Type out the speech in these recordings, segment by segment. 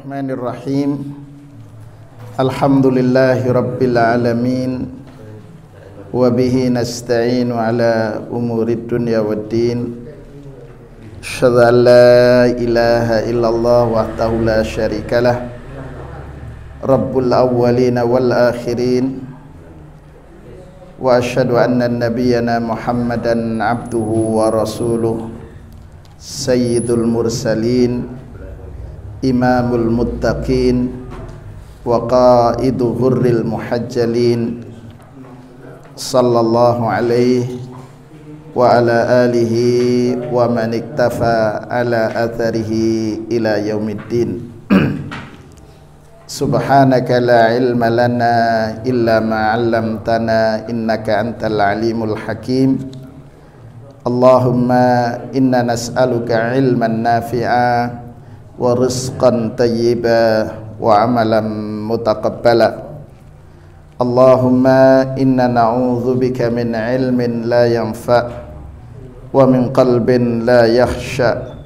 Bismillahirrahmanirrahim. Alhamdulillahi rabbil alamin. Wa bihi nasta'inu ala umurid dunya waddin. Asyhadu an la ilaha illallah wahdahu la syarikalah. Rabbul awwalin wal akhirin. Wa asyhadu anna nabiyyana Muhammadan abduhu wa rasuluh. Sayyidul mursalin, imamul muttaqin, wa qaidu ghurril muhajjalin, sallallahu alaihi wa ala alihi wa man iktafa ala atharihi ila yaumiddin. Subhanaka la ilma lana illa ma 'allamtana innaka antal alimul hakim. Allahumma inna nas'aluka ilman nafi'a wa rizqan tayyiba wa amalan mutaqabbala. Allahumma inna na'udzubika min ilmin la yanfa' wa min qalbin la yakhsha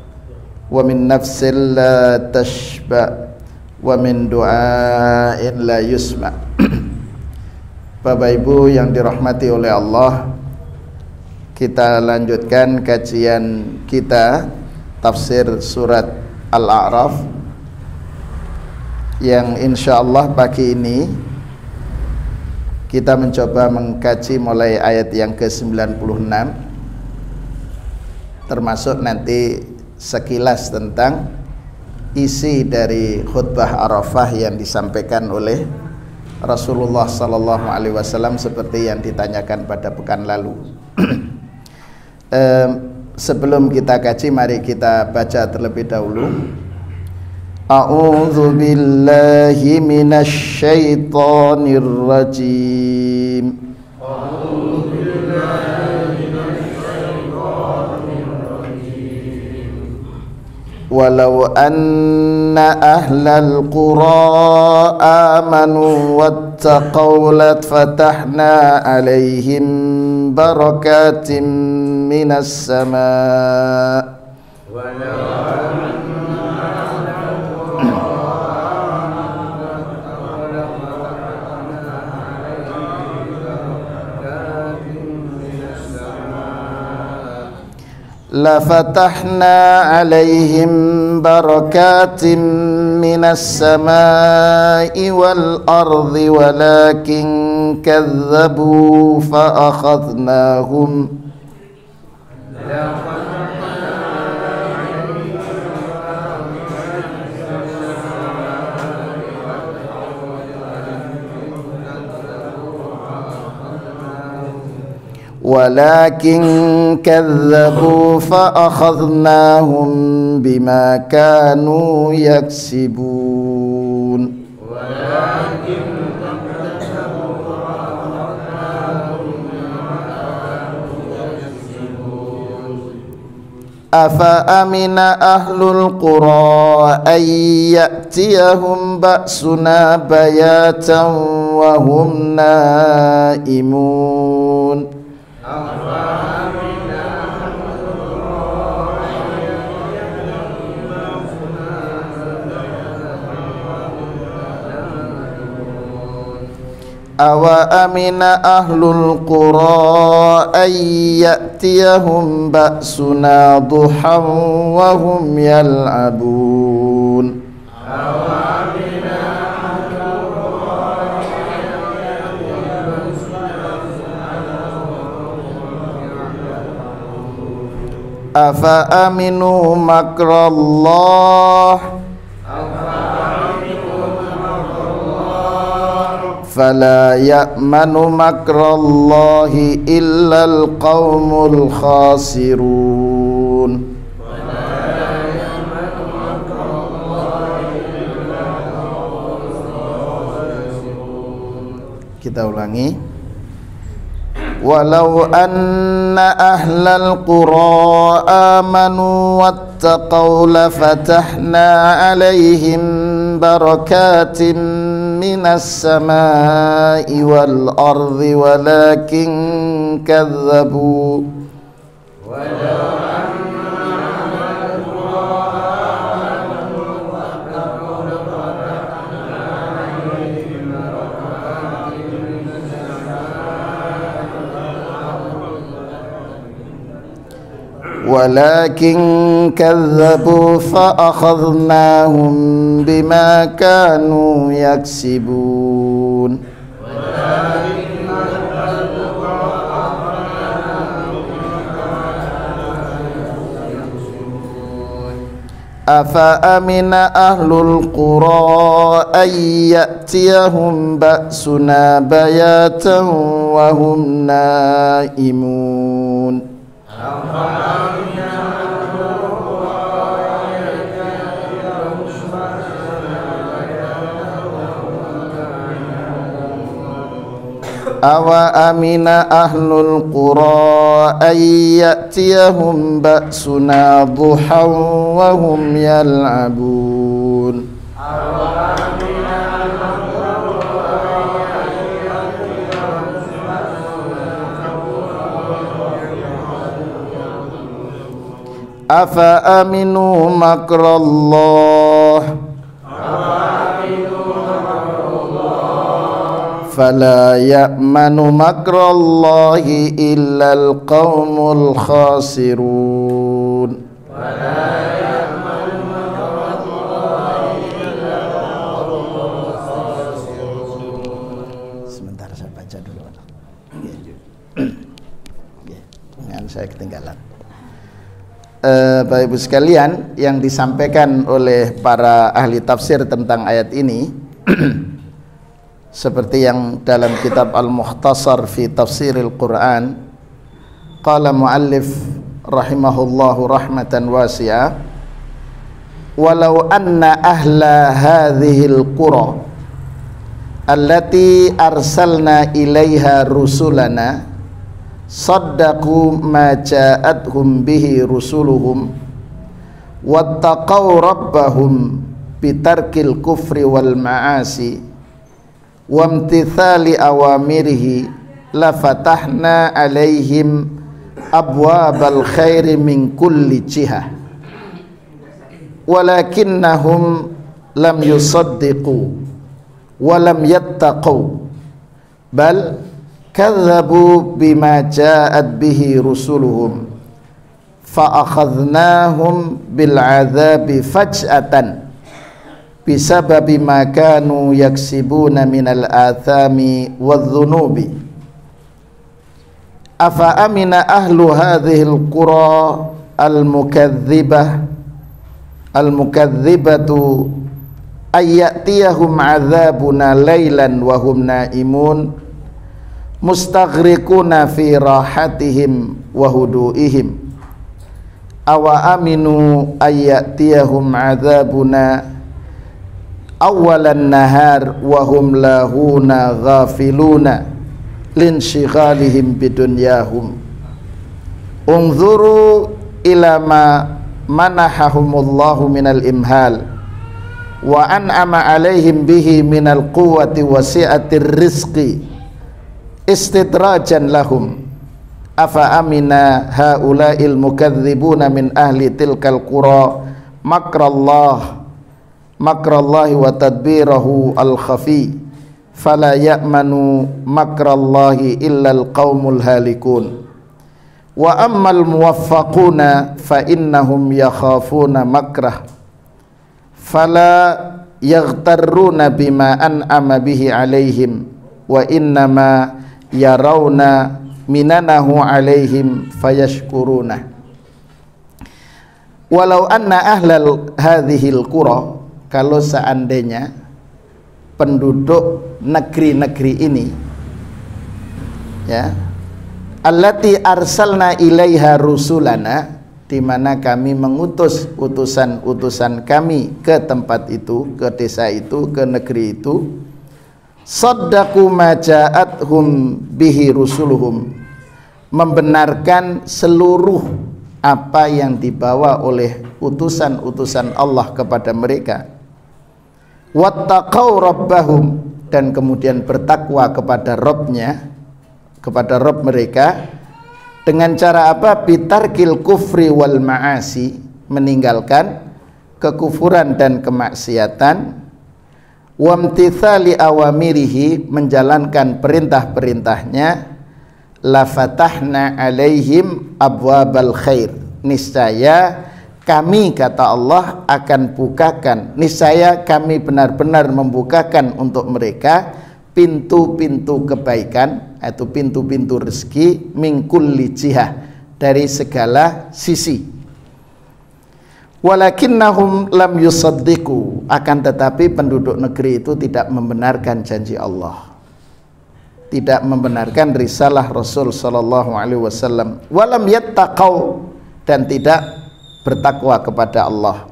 wa min nafsin la tashba wa min du'ain la yusma. Bapak Ibu yang dirahmati oleh Allah, kita lanjutkan kajian kita tafsir surat Al-A'raf yang insyaallah pagi ini kita mencoba mengkaji mulai ayat yang ke-96, termasuk nanti sekilas tentang isi dari khutbah Arafah yang disampaikan oleh Rasulullah sallallahu alaihi wasallam seperti yang ditanyakan pada pekan lalu. Sebelum kita kaji, mari kita baca terlebih dahulu. A'udzu billahi minasy syaithanir rajim. A'udzu billahi minasy syaithanir rajim. Walau anna ahlal qura amanu wattaqaw lafatahna 'alaihim barakatim minas sama' lafatahna 'alaihim barakatim minas sama'i wal ardi walakin kadzabu fa akhadnahum walakin kadzabu fa akhadnahum bima kanu yaksibun. Afa amina ahlul qura ay ya'tiyahum ba'suna bayatan wa hum naimun. Awa amina ahlul qura ay ya'tiyahum ba'suna duhan wa hum yal'abun. Awa amina ahlul qura afa aminu makrallah fala ya'manu makrallahi illal qaumul khasirun. Kita ulangi. Walau anna ahlal qura amanu wattaqaw lafatahna 'alaihim barakatim minas sama'i wal ardi walakin kadzabu walakin kadzabu fa akhadnahum bima kanu yaksibun. Afa amina ahlul qura ay ya'tiyahum ba'suna bayatan wa hum naimun. Awa amina ahlul qura ay ya'tiyahum ba'suna duhan wa hum yal'abun. Afa aminu makrallah fala ya'manu makrallahi illal qaumul khasirun. Sebentar saya baca dulu. Jangan saya ketinggalan. Bapak Ibu sekalian, yang disampaikan oleh para ahli tafsir tentang ayat ini seperti yang dalam kitab Al-Mukhtasar fi Tafsiril Quran, qala muallif rahimahullahu rahmatan wasi'ah, walau anna ahla hadhil qura allati arsalna ilaiha rusulana saddaqu ma ja'atuhum bihi rusuluhum wattaqaw rabbahum bitarkil kufri wal ma'asi wamtithali awamirihi la fatahna alaihim abwabal khairi min kulli jihah walakinnahum lam yusaddiqu wa lam yattaqu bal kadzabu bima ja'at bihi rusuluhum fa akhadnahum bil adzabi faj'atan bisababi ma kanu yaksibuna minal athami wadh-dhunubi. Afa amina ahlu hadhil qura al-mukadzibatu ayyatiyahum adzabuna laylan wa hum naimun mustaghriquna fi rahatihim wa hudu'ihim. Awa aminu ayyatiyahum adzabuna awalan nahar wa hum lahuna ghafiluna linshighalihim bidunyahum. Unzuru ila ma manahahumullahu minal imhal wa an'ama alaihim bihi minal quwwati wasi'atir rizqi istidrajan lahum. Afa amina haula'il mukadzibuna min ahli tilkal qura makrallahi wa tadbirahu al-khafi fala ya'manu makrallahi illal qaumul halikun. Wa ammal muwaffaquna fa innahum yakhafuna makrah fala yaghtarruna bima an'ama bihi alaihim wa innama yarawna minanahu alaihim fayashkuruna. Walau anna ahlal hadhil qura, kalau seandainya penduduk negeri-negeri ini, ya, allati arsalna ilaiha rusulana, di mana kami mengutus utusan-utusan kami ke tempat itu, ke desa itu, ke negeri itu, saddaqu ma ja'athum bihi rusuluhum, membenarkan seluruh apa yang dibawa oleh utusan-utusan Allah kepada mereka, wattaqau rabbahum, dan kemudian bertakwa kepada Rabbnya, kepada Rabb mereka, dengan cara apa? Bitarkil kufri wal ma'asi, meninggalkan kekufuran dan kemaksiatan, wamtithali awamirihi, menjalankan perintah-perintahnya, la fatahna alaihim abwabal khair, niscaya kami, kata Allah, akan bukakan, niscaya kami benar-benar membukakan untuk mereka pintu-pintu kebaikan, atau pintu-pintu rezeki, min kulli jihah, dari segala sisi. Walakinnahum lam yusaddiqu, akan tetapi penduduk negeri itu tidak membenarkan janji Allah, tidak membenarkan risalah Rasul sallallahu alaihi wasallam. Walam yattaqau, dan tidak bertakwa kepada Allah.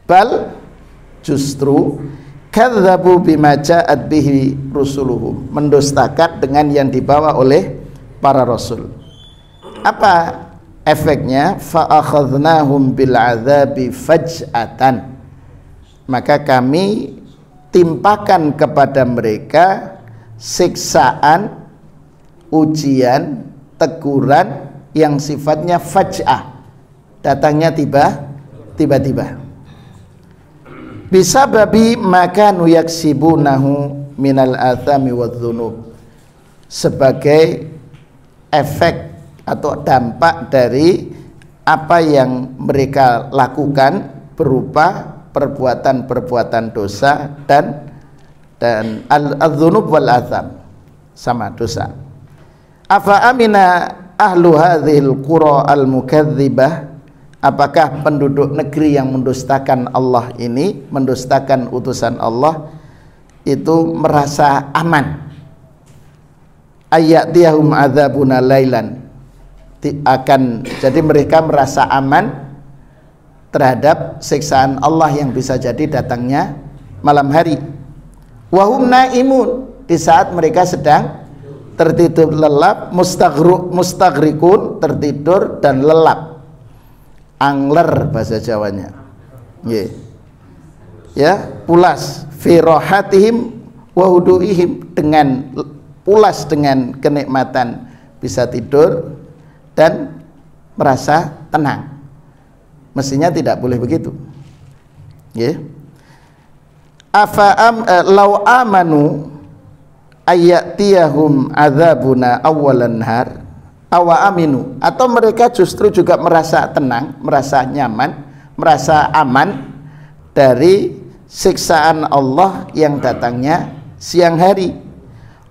Bal, justru kadzabu bima ja'at bihi rusuluhum, mendustakan dengan yang dibawa oleh para rasul. Apa efeknya? Fa akhadnahum bil adzabi faj'atan, maka kami timpakan kepada mereka siksaan, ujian, teguran yang sifatnya faj'ah, datangnya tiba-tiba. Bisa babi maka nuyaksibunahu minal athami wadz-dzunub, sebagai efek atau dampak dari apa yang mereka lakukan berupa perbuatan-perbuatan dosa dan al-dzunub wal atham, sama dosa. Afa amina ahlu hadhil qura al-mukadzibah, apakah penduduk negeri yang mendustakan Allah ini, mendustakan utusan Allah itu merasa aman? Ayatiyahum adzabuna lailan, akan jadi mereka merasa aman terhadap siksaan Allah yang bisa jadi datangnya malam hari. Wahum naimun, di saat mereka sedang tertidur lelap, mustaghrikun, tertidur dan lelap, angler bahasa Jawanya, ya, pulas, fi rahatihim wa huduihim, dengan pulas dengan kenikmatan bisa tidur dan merasa tenang. Mestinya tidak boleh begitu, law amanu ayatiyahum adzabuna awwalan nahar awa aminu, atau mereka justru juga merasa tenang, merasa nyaman, merasa aman dari siksaan Allah yang datangnya siang hari.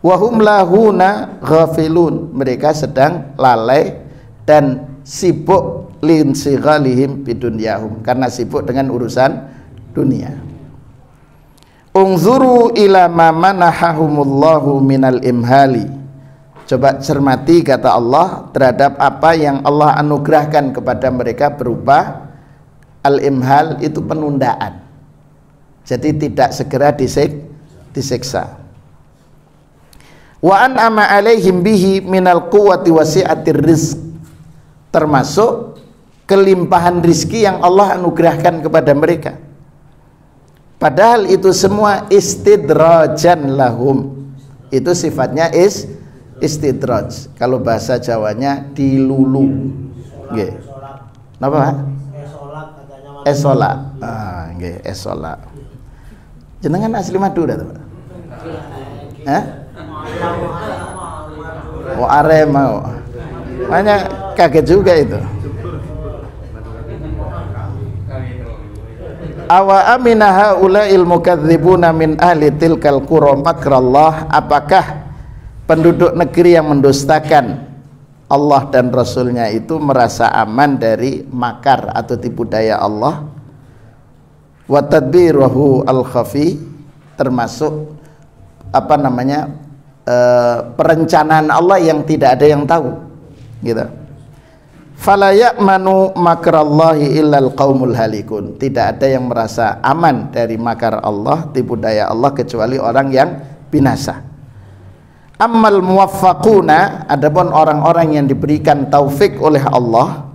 Wahum lahuna ghafilun, mereka sedang lalai dan sibuk linsighalihim bidunyahum, karena sibuk dengan urusan dunia. Unzuru ila ma manahahumullahu minal imhali, coba cermati, kata Allah, terhadap apa yang Allah anugerahkan kepada mereka berupa al-imhal, itu penundaan, jadi tidak segera disiksa. Wa an'ama alaihim bihi minal quwwati wasi'atir rizq, termasuk kelimpahan rizki yang Allah anugerahkan kepada mereka. Padahal itu semua istidrajan lahum, itu sifatnya istidraj. Kalau bahasa Jawanya dilulu. Nggih. Napa, Pak? Esola. Nggih, esola. Jenengan asli Madura, Pak? Hah? Oh, Arema. Makanya kaget juga itu. Awa amina haula'il mukadzibuna min ahli tilkal qura makrallah, apakah penduduk negeri yang mendustakan Allah dan Rasulnya itu merasa aman dari makar atau tipu daya Allah? Wa tadbiruhu al-khafi, termasuk perencanaan Allah yang tidak ada yang tahu, gitu. Fala ya'manu makrallahi illal qaumul halikun, tidak ada yang merasa aman dari makar Allah, tipu daya Allah, kecuali orang yang binasa. Ammal muwaffaquna, adapun orang-orang yang diberikan taufik oleh Allah,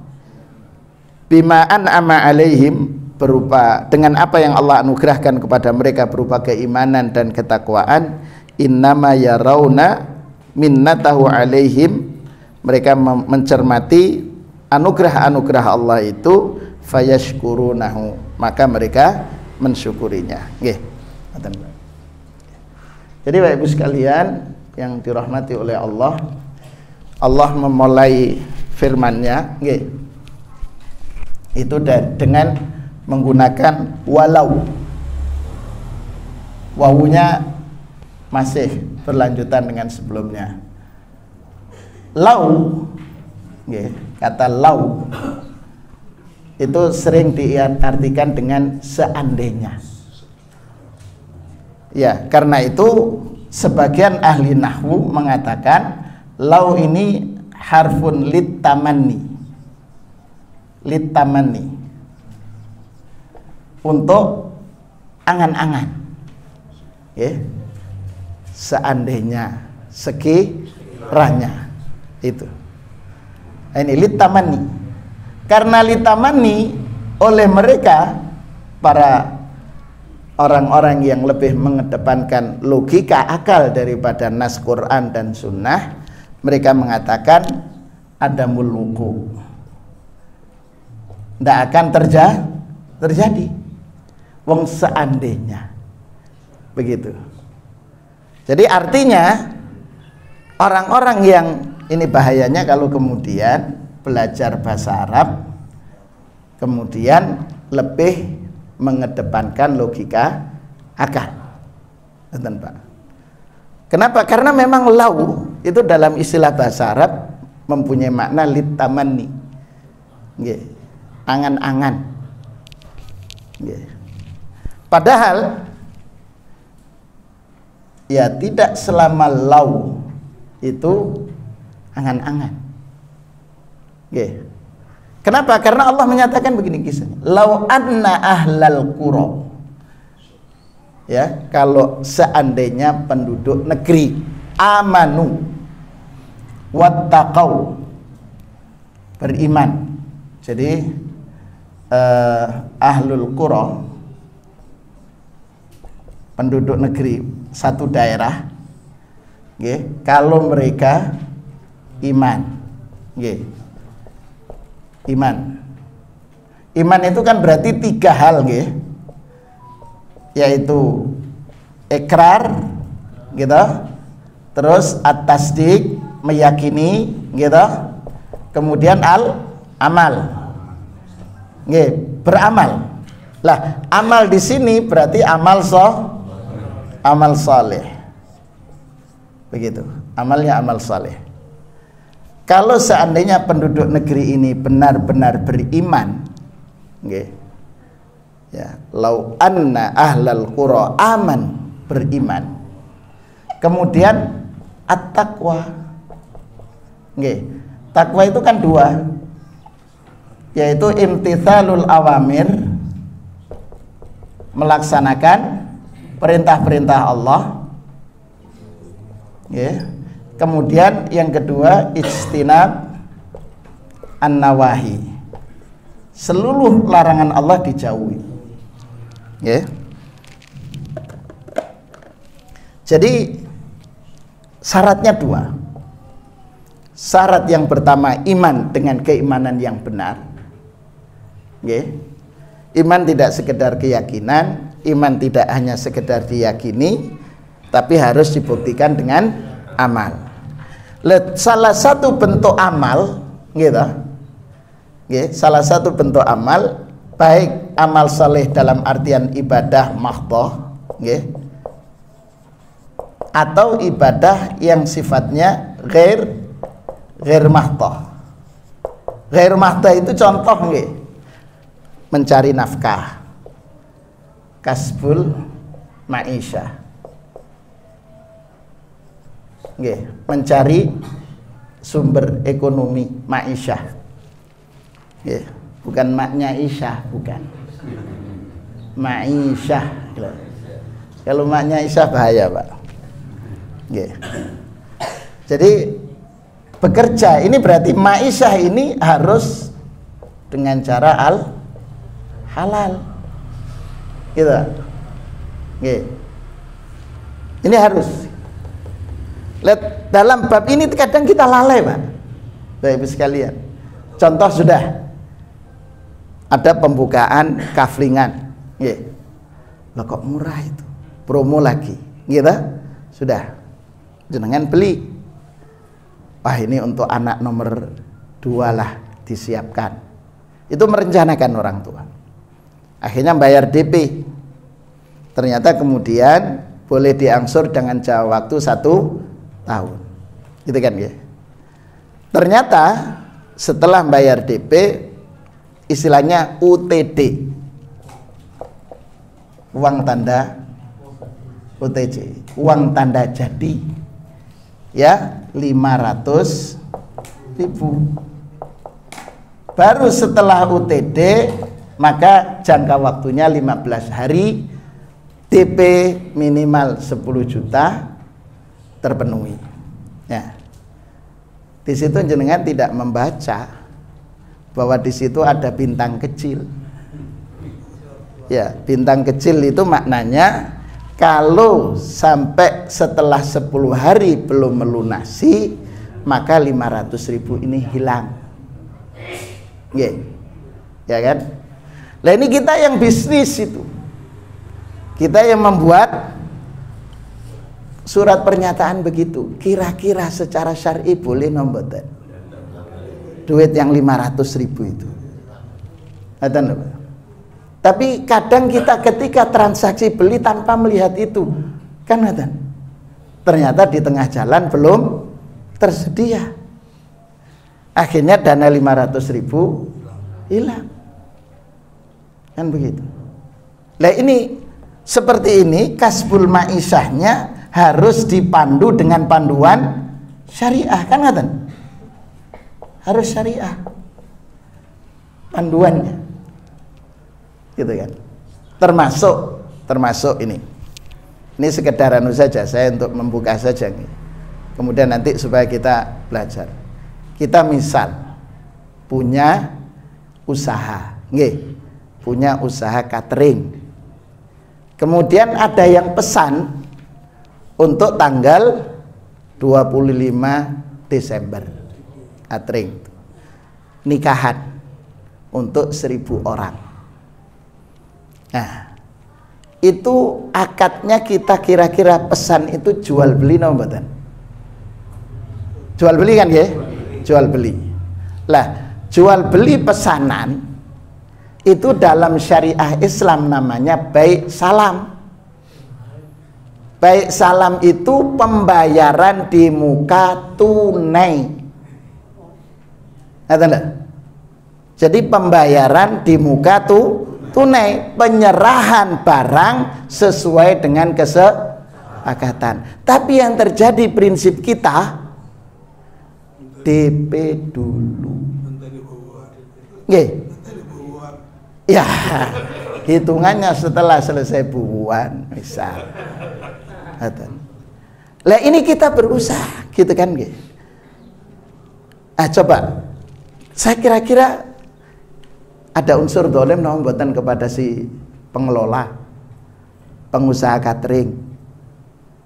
bima an'ama alaihim, berupa dengan apa yang Allah anugerahkan kepada mereka berupa keimanan dan ketakwaan, innama yarawna minnatahu alaihim, mereka mencermati anugerah-anugerah Allah itu, fayashkurunahu, maka mereka mensyukurinya. Nggih. Jadi Bapak Ibu sekalian yang dirahmati oleh Allah, Allah memulai firman-Nya, nggih, Itu dengan menggunakan walau. Wawunya masih berlanjutan dengan sebelumnya. Lau, kata lau itu sering diartikan dengan seandainya. Ya, karena itu sebagian ahli nahwu mengatakan lau ini harfun litamani, untuk angan-angan. Seandainya, sekiranya, itu. Ini litamani. Karena litamani oleh mereka, para orang-orang yang lebih mengedepankan logika akal daripada nas Quran dan sunnah, mereka mengatakan ada muluku, tidak akan terjadi. Wong seandainya, begitu. Jadi artinya orang-orang yang ini bahayanya kalau kemudian belajar bahasa Arab kemudian lebih mengedepankan logika akal. Betul, Pak. Kenapa? Karena memang lau itu dalam istilah bahasa Arab mempunyai makna litamani, angan-angan. Padahal ya tidak selama lau itu angan-angan. Kenapa? Karena Allah menyatakan begini kisahnya. Lau anna ahlal qura. Ya, kalau seandainya penduduk negeri amanu wattaqau, beriman. Jadi ahlul qura, penduduk negeri satu daerah, kalau mereka iman, iman itu kan berarti tiga hal, yaitu ikrar, terus at-tasdiq, meyakini, kemudian amal, beramal. Lah, amal di sini berarti amal saleh, begitu. Amalnya amal saleh. Kalau seandainya penduduk negeri ini benar-benar beriman, ya, lau anna ahlal qura aman, beriman. Kemudian at-taqwa. Takwa itu kan dua, yaitu imtithalul awamir, melaksanakan perintah-perintah Allah. Kemudian yang kedua ijtinab an-nawahi, seluruh larangan Allah dijauhi. Jadi syaratnya dua. Syarat yang pertama iman dengan keimanan yang benar. Iman tidak sekedar keyakinan, iman tidak hanya sekedar diyakini, tapi harus dibuktikan dengan amal. Salah satu bentuk amal, salah satu bentuk amal, baik amal saleh dalam artian ibadah mahdhah, atau ibadah yang sifatnya ghair mahdhah. Ghair mahdhah itu contoh, mencari nafkah, kasbul ma'isyah, mencari sumber ekonomi, ma'isyah, bukan maknya isyah, bukan ma'isyah. Kalau maknya isyah bahaya, Pak. Jadi bekerja ini berarti ma'isyah ini harus dengan cara halal, ini harus. Lihat, dalam bab ini kadang kita lalai, Pak, Bapak Ibu sekalian. Contoh, sudah ada pembukaan kaflingan, loh kok murah itu, promo lagi, sudah, jenengan beli. Wah, ini untuk anak nomor 2 lah, disiapkan. Itu merencanakan orang tua. Akhirnya bayar DP. Ternyata kemudian boleh diangsur dengan jangka waktu 1 tahun. Gitu kan ya. Ternyata setelah bayar DP, istilahnya UTD, uang tanda UTJ, uang tanda jadi, ya 500.000. Baru setelah UTD maka jangka waktunya 15 hari, DP minimal 10 juta terpenuhi. Ya. Di situ jenengan tidak membaca bahwa di situ ada bintang kecil. Ya, bintang kecil itu maknanya kalau sampai setelah 10 hari belum melunasi, maka 500.000 ini hilang. Ya kan? Nah ini kita yang bisnis itu. Kita yang membuat surat pernyataan begitu. Kira-kira secara syar'i boleh nomboten? Duit yang 500.000 itu. Tapi kadang kita ketika transaksi beli tanpa melihat itu, kan ternyata di tengah jalan belum tersedia. Akhirnya dana 500.000 hilang. Kan begitu. Nah ini seperti ini kasbul ma'isyahnya harus dipandu dengan panduan syariah, kan ngaten? Harus syariah panduannya, gitu kan? Termasuk ini sekedar anu saja, saya untuk membuka saja nih. Kemudian nanti supaya kita belajar. Kita misal punya usaha, punya usaha catering. Kemudian ada yang pesan untuk tanggal 25 Desember catering, nikahan untuk 1.000 orang. Nah, itu akadnya kita kira-kira pesan itu jual beli no mboten? Jual beli kan ya? Jual beli. Lah, jual beli pesanan itu dalam syariah Islam namanya baik salam. Baik salam itu pembayaran di muka tunai. Jadi pembayaran di muka tunai, penyerahan barang sesuai dengan kesepakatan. Tapi yang terjadi prinsip kita DP dulu. Ya, hitungannya setelah selesai buuan misal. Lah ini kita berusaha, gitu kan? Coba, saya kira-kira ada unsur dolim nombotan kepada si pengelola, pengusaha catering,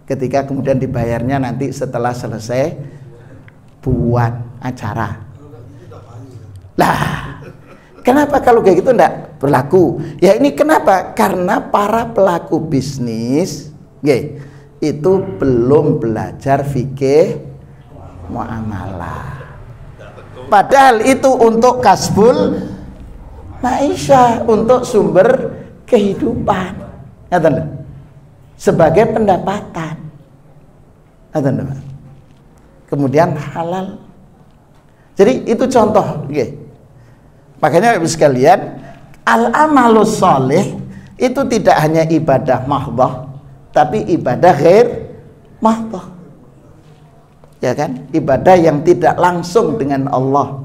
ketika kemudian dibayarnya nanti setelah selesai buuan acara. Lah, kenapa kalau kayak gitu enggak berlaku? Ya ini kenapa? Karena para pelaku bisnis itu belum belajar fikih muamalah. Padahal itu untuk kasbul ma'isyah, untuk sumber kehidupan, sebagai pendapatan. Kemudian halal. Jadi itu contoh. Makanya Ibu sekalian, al-amalus sholih itu tidak hanya ibadah mahdhah, tapi ibadah ghair mahdhah. Ya kan? Ibadah yang tidak langsung dengan Allah.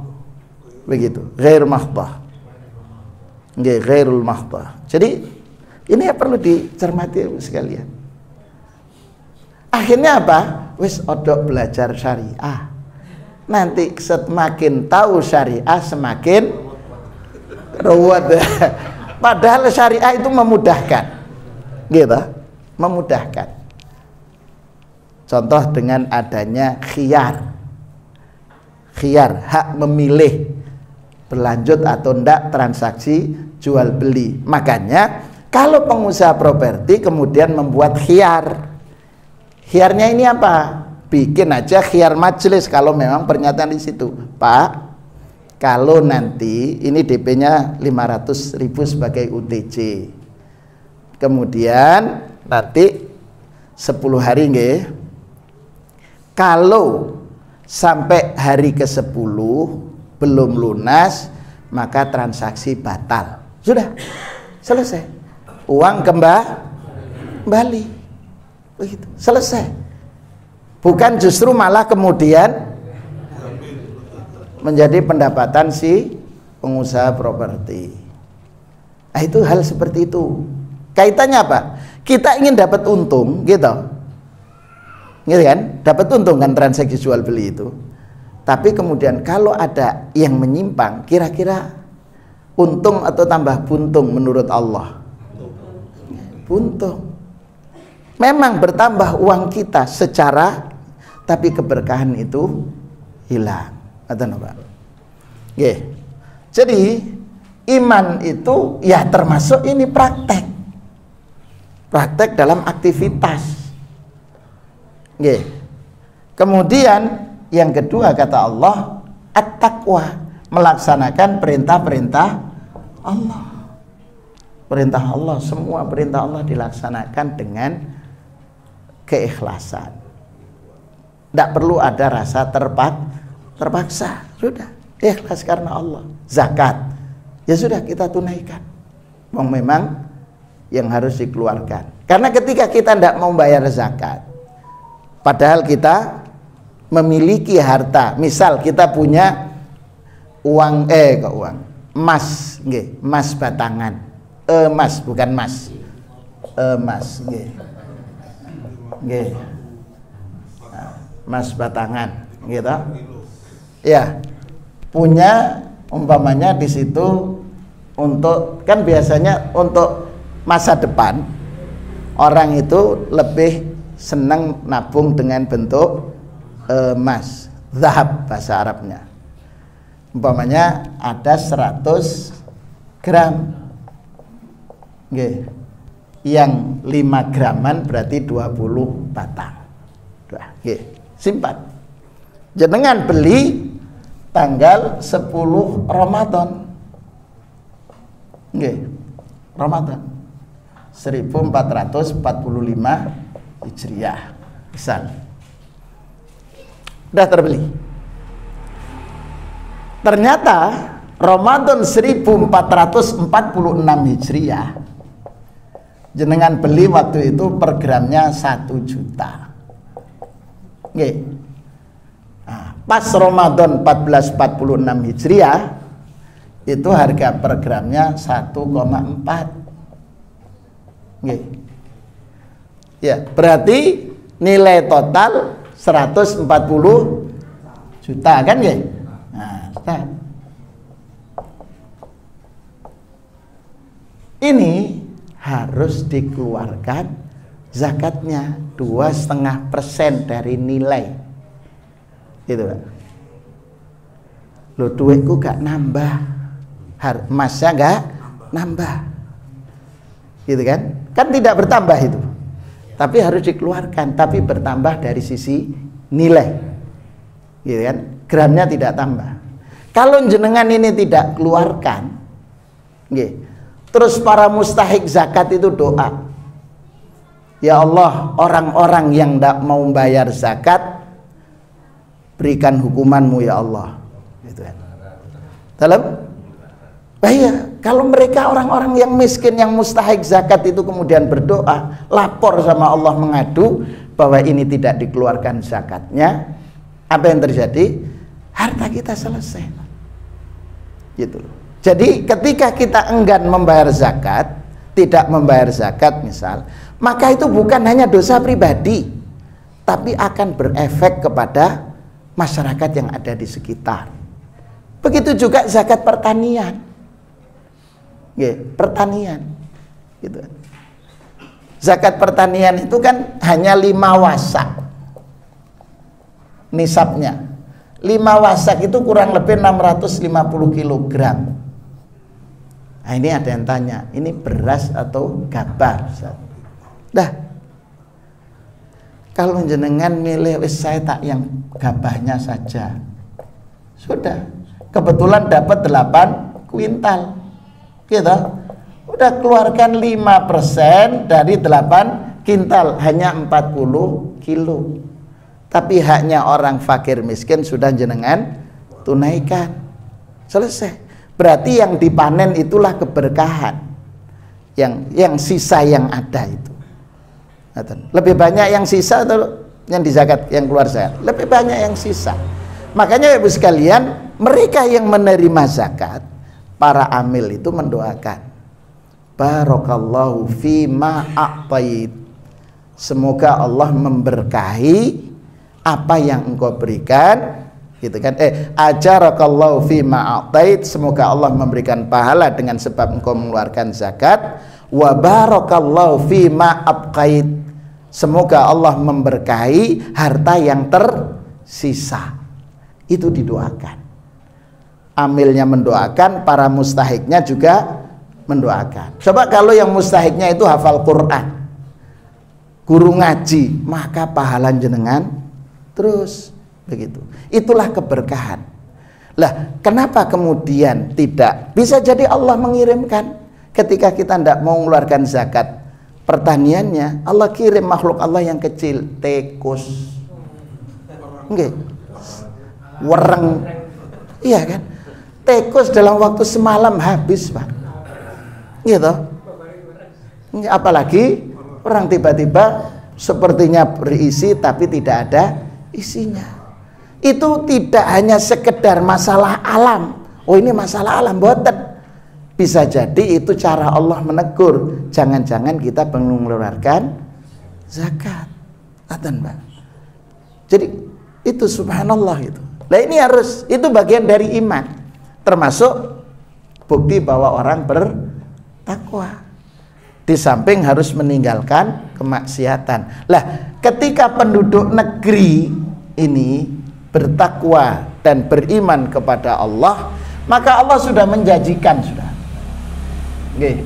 Begitu, ghair mahdhah. Ghairul mahdhah. Jadi ini yang perlu dicermati sekalian. Akhirnya apa? Wis odok belajar syariah. Nanti semakin tahu syariah semakin ruwet. Padahal syariah itu memudahkan. Gitu, memudahkan. Contoh dengan adanya khiyar, hak memilih berlanjut atau enggak transaksi jual beli. Makanya kalau pengusaha properti kemudian membuat khiyar, khiyarnya ini apa? Bikin aja khiyar majelis kalau memang pernyataan di situ, Pak, kalau nanti ini DP-nya 500.000 sebagai UTC, kemudian nanti 10 hari nggih, kalau sampai hari ke-10 belum lunas, maka transaksi batal. Sudah selesai, uang kembali, begitu, selesai. Bukan justru malah kemudian menjadi pendapatan si pengusaha properti. Nah, itu hal seperti itu. Kaitannya apa? Kita ingin dapat untung, gitu kan? Dapat untung kan transaksi jual beli itu. Tapi kemudian kalau ada yang menyimpang, kira-kira untung atau tambah buntung menurut Allah? Buntung. Memang bertambah uang kita secara, tapi keberkahan itu hilang. Jadi iman itu ya termasuk ini praktek dalam aktivitas. Kemudian yang kedua kata Allah, at-taqwa, melaksanakan perintah-perintah Allah. Perintah Allah, semua perintah Allah dilaksanakan dengan keikhlasan. Tidak perlu ada rasa terpaksa, sudah ikhlas karena Allah. Zakat, ya sudah kita tunaikan, memang yang harus dikeluarkan. Karena ketika kita tidak mau bayar zakat, padahal kita memiliki harta, misal kita punya uang emas, emas batangan, emas bukan mas, emas, emas batangan, gitu. Ya, punya umpamanya di situ untuk, kan biasanya untuk masa depan orang itu lebih senang nabung dengan bentuk emas, zahab bahasa Arabnya. Umpamanya ada 100 gram, yang 5 graman berarti 20 batang. Simpan. Jenengan beli tanggal 10 Ramadan. Ramadan 1445 Hijriah misal. Sudah terbeli. Ternyata Ramadan 1446 Hijriah jenengan beli waktu itu per gramnya 1 juta. Pas Ramadan 1446 Hijriah itu harga per gramnya 1,4. Ya, berarti nilai total 140 juta kan ya? Nah, ini harus dikeluarkan zakatnya 2,5% dari nilai. Gitu kan? Loh, duitku gak nambah, emasnya gak nambah, gitu kan? Kan tidak bertambah itu, tapi harus dikeluarkan, tapi bertambah dari sisi nilai, gitu kan? Gramnya tidak tambah. Kalau jenengan ini tidak keluarkan, terus para mustahik zakat itu doa, ya Allah, orang-orang yang tidak mau bayar zakat berikan hukumanmu ya Allah, gitu kan. Dalam bahaya kalau mereka orang-orang yang miskin yang mustahik zakat itu kemudian berdoa, lapor sama Allah, mengadu bahwa ini tidak dikeluarkan zakatnya, apa yang terjadi? Harta kita selesai, gitu loh. Jadi ketika kita enggan membayar zakat, tidak membayar zakat misal, maka itu bukan hanya dosa pribadi, tapi akan berefek kepada masyarakat yang ada di sekitar. Begitu juga zakat pertanian, pertanian, gitu. Zakat pertanian itu kan hanya 5 wasak nisabnya. 5 wasak itu kurang lebih 650 kilogram. Nah, ini ada yang tanya, ini beras atau gabah? Dah, kalau jenengan milih, saya tak yang gabahnya saja, sudah. kebetulan dapat 8 kuintal. Gitu. Udah keluarkan 5% dari 8 kintal, hanya 40 kilo. Tapi haknya orang fakir miskin sudah jenengan tunaikan. Selesai. Berarti yang dipanen itulah keberkahan. Yang sisa yang ada itu. Lebih banyak yang sisa atau yang di zakat, yang keluar zakat? Lebih banyak yang sisa. Makanya Ibu sekalian, mereka yang menerima zakat, para amil itu mendoakan, barakallahu fima a'tait, semoga Allah memberkahi apa yang engkau berikan, gitu kan. Ajarakallahu fima a'tait, semoga Allah memberikan pahala dengan sebab engkau mengeluarkan zakat. Wa barakallahu fima abqait, semoga Allah memberkahi harta yang tersisa. Itu didoakan. Amilnya mendoakan, para mustahiknya juga mendoakan. Coba kalau yang mustahiknya itu hafal Quran, guru ngaji, maka pahala jenengan terus begitu. Itulah keberkahan. Lah, kenapa kemudian tidak? Bisa jadi Allah mengirimkan ketika kita tidak mau mengeluarkan zakat pertaniannya, Allah kirim makhluk Allah yang kecil, tikus, wereng, iya kan? Tikus dalam waktu semalam habis, Pak. Gitu. Apalagi orang tiba-tiba sepertinya berisi tapi tidak ada isinya. Itu tidak hanya sekedar masalah alam. Oh, ini masalah alam, boten. Bisa jadi itu cara Allah menegur. Jangan-jangan kita perlu mengeluarkan zakat. Aten, Pak. Jadi itu subhanallah itu. Nah, ini harus, itu bagian dari iman. Termasuk bukti bahwa orang bertakwa. Di samping harus meninggalkan kemaksiatan. Lah, ketika penduduk negeri ini bertakwa dan beriman kepada Allah, maka Allah sudah menjanjikan sudah. Nggih.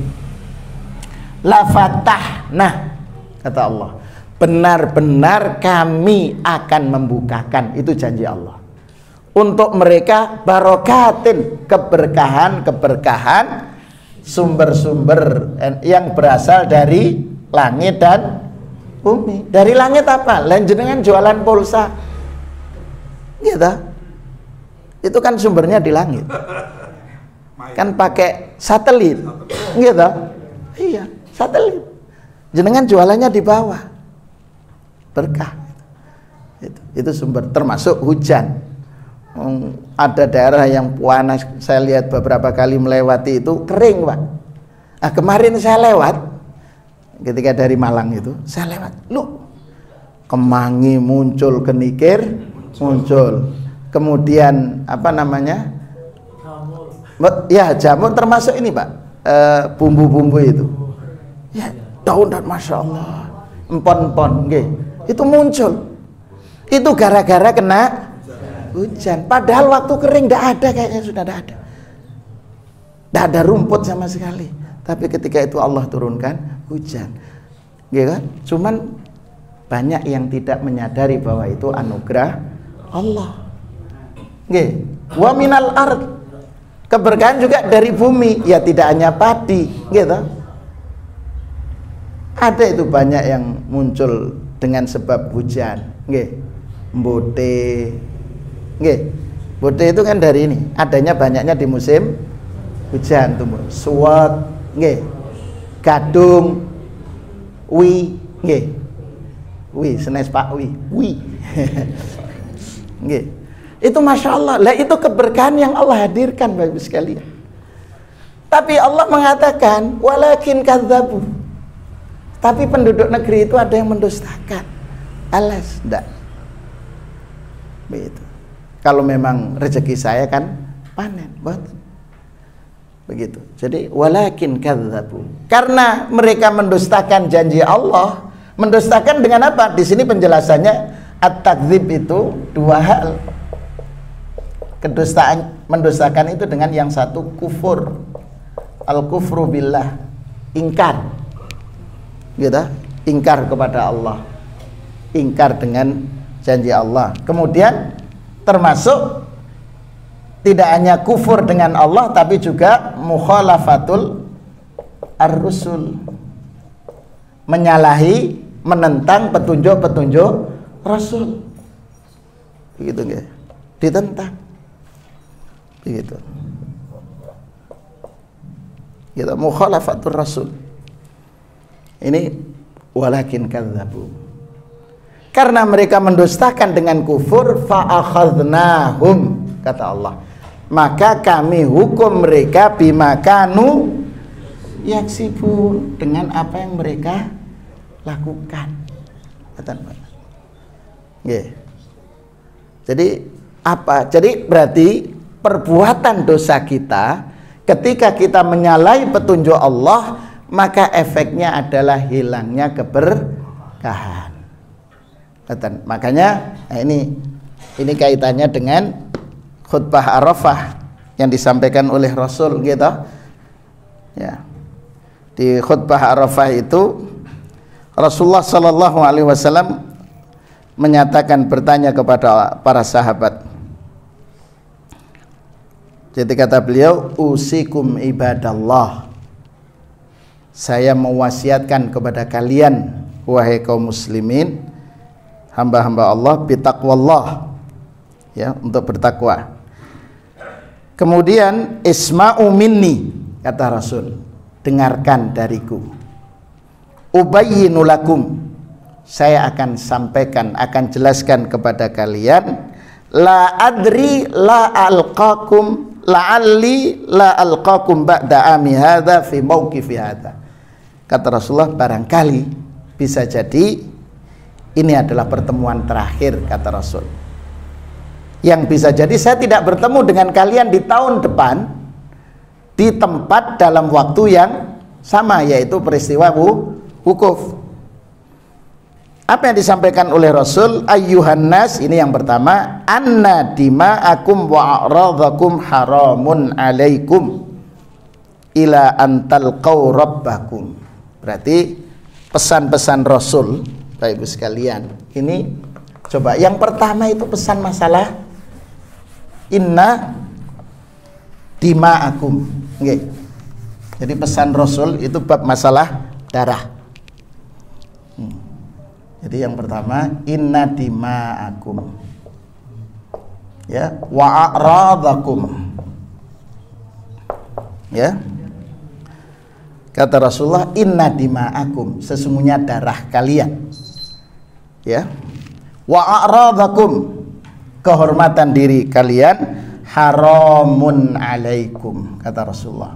La fatahna, kata Allah, benar-benar kami akan membukakan, itu janji Allah. Untuk mereka barokatin, keberkahan, sumber-sumber yang berasal dari langit dan bumi. Dari langit apa? Lain jenengan jualan pulsa, gitu. Itu kan sumbernya di langit. Kan pakai satelit, gitu. Iya, satelit. Jenengan jualannya di bawah, berkah. Itu sumber, termasuk hujan. Ada daerah yang panas, saya lihat beberapa kali melewati itu kering, Pak. Nah, kemarin saya lewat ketika dari Malang itu, saya lewat, kemangi muncul, kenikir muncul, kemudian apa namanya, ya jamur, termasuk ini, Pak, bumbu-bumbu itu, ya daun, dan masya Allah, empon-empon, itu muncul. Itu gara-gara kena hujan. Padahal waktu kering tidak ada, kayaknya sudah tidak ada. Tidak ada rumput sama sekali. Tapi ketika itu Allah turunkan hujan. Gitu kan? Cuman banyak yang tidak menyadari bahwa itu anugerah Allah. Gitu. Wa minal ard, keberkahan juga dari bumi. Ya tidak hanya padi, gitu. Ada itu banyak yang muncul dengan sebab hujan. Gitu. Mbote. Nggih, bote itu kan dari ini, adanya banyaknya di musim hujan tumbuh. Suwet, nggih. Gadung, nggih. Senes Pak wi. Nggih. Itu masya Allah. Lah itu keberkahan yang Allah hadirkan Bapak sekalian. Tapi Allah mengatakan walakin kadzabu. Tapi penduduk negeri itu ada yang mendustakan. Alas, enggak. Begitu. Kalau memang rezeki saya kan panen, begitu. Jadi walakin kadzabu, karena mereka mendustakan janji Allah. Mendustakan dengan apa? Di sini penjelasannya, at-takdzib itu dua hal. Kedustaan, mendustakan itu dengan yang satu kufur, al-kufru billah, ingkar, gitu, ingkar kepada Allah, ingkar dengan janji Allah. Kemudian termasuk tidak hanya kufur dengan Allah tapi juga mukhalafatul ar-rusul, menyalahi, menentang petunjuk-petunjuk Rasul. Begitu nggak? Ditentang. Begitu. Gitu, mukhalafatul Rasul. Ini walakin kadzabu. Karena mereka mendustakan dengan kufur, fa'akhadnahum, kata Allah. Maka kami hukum mereka bimakanu yaksibun, dengan apa yang mereka lakukan. Jadi apa? Jadi berarti perbuatan dosa kita ketika kita menyalahi petunjuk Allah, maka efeknya adalah hilangnya keberkahan. Makanya ini kaitannya dengan khutbah Arafah yang disampaikan oleh Rasul gitu. Ya. Di khutbah Arafah itu Rasulullah Shallallahu Alaihi Wasallam menyatakan, bertanya kepada para sahabat. Jadi kata beliau, usikum ibadallah, saya mewasiatkan kepada kalian wahai kaum muslimin, hamba-hamba Allah, bitaqwallah, ya, untuk bertakwa. Kemudian isma'u minni, kata Rasul, dengarkan dariku. Ubayyinu lakum, saya akan sampaikan, akan jelaskan kepada kalian. La adri la alqakum la'alli la alqakum ba'da ami hadza fi mauqifi hadza. Kata Rasulullah, barangkali bisa jadi ini adalah pertemuan terakhir, kata Rasul. Yang bisa jadi saya tidak bertemu dengan kalian di tahun depan di tempat dalam waktu yang sama, yaitu peristiwa wukuf. Apa yang disampaikan oleh Rasul? Ayyuhan nas, ini yang pertama, anna dima'akum wa a'radhakum haramun alaikum ila antalqau rabbakum. Berarti pesan-pesan Rasul, Bapak Ibu sekalian, ini coba yang pertama itu pesan masalah inna dima'akum. Okay. Jadi pesan Rasul itu bab masalah darah. Jadi yang pertama inna dima'akum, ya, wa a'radhakum, ya. Kata Rasulullah, inna dima'akum, sesungguhnya darah kalian, ya, wa a'radhakum, kehormatan diri kalian, haramun alaikum, kata Rasulullah,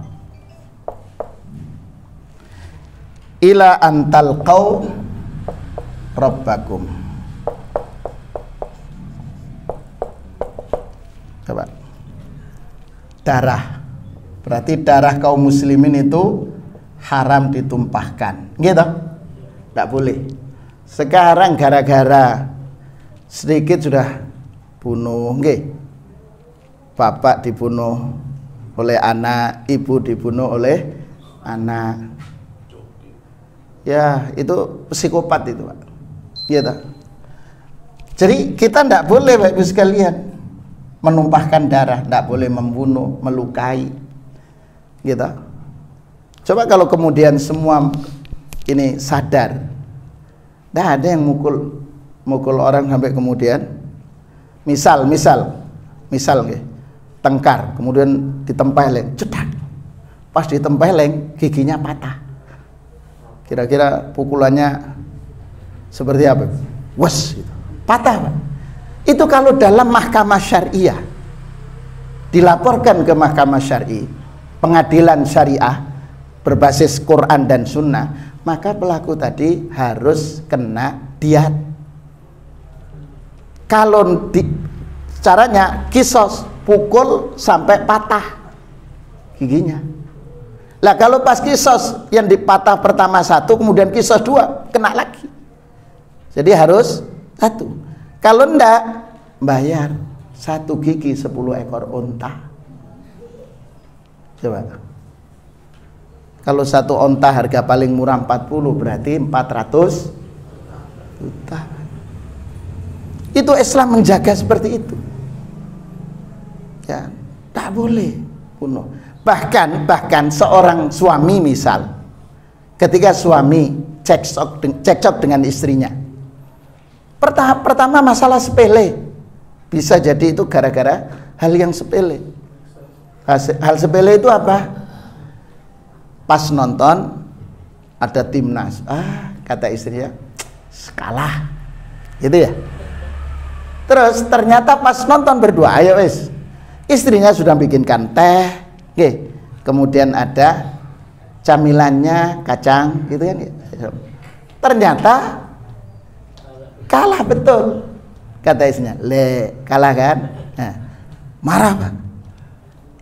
ila antalqau rabbakum. Coba, darah, berarti darah kaum muslimin itu haram ditumpahkan, gitu, tidak boleh. Sekarang gara-gara sedikit sudah bunuh, nggih, bapak dibunuh oleh anak, ibu dibunuh oleh anak, ya itu psikopat itu, Pak. Gitu. Jadi kita tidak boleh, Bapak Ibu sekalian, menumpahkan darah, tidak boleh membunuh, melukai, gitu. Coba kalau kemudian semua ini sadar, tidak ada yang mukul orang sampai kemudian, misal, tengkar, kemudian ditempeleng, cedak, pas ditempeleng giginya patah, kira-kira pukulannya seperti apa? Wes, gitu. Patah, Pak. Itu kalau dalam mahkamah syariah, dilaporkan ke mahkamah syar'i, pengadilan syariah berbasis Quran dan Sunnah, maka pelaku tadi harus kena diat. Kalau caranya kisos, pukul sampai patah giginya. Lah kalau pas kisos yang dipatah pertama satu, kemudian kisos dua, kena lagi. Jadi harus satu. Kalau enggak, bayar satu gigi 10 ekor unta. Coba. Kalau satu unta harga paling murah 40, berarti 400 juta. Itu Islam menjaga seperti itu. Ya. Tak boleh bunuh. Bahkan seorang suami misal, ketika suami cekcok dengan istrinya, pertama masalah sepele, bisa jadi itu gara-gara hal yang sepele. Hal sepele itu apa? Pas nonton ada timnas, kata istrinya, kalah, gitu ya. Terus ternyata pas nonton berdua, ayo wes, istrinya sudah bikinkan teh, kemudian ada camilannya, kacang, gitu kan. Ternyata kalah betul, kata istrinya. Kalah kan? Nah, marah Pak.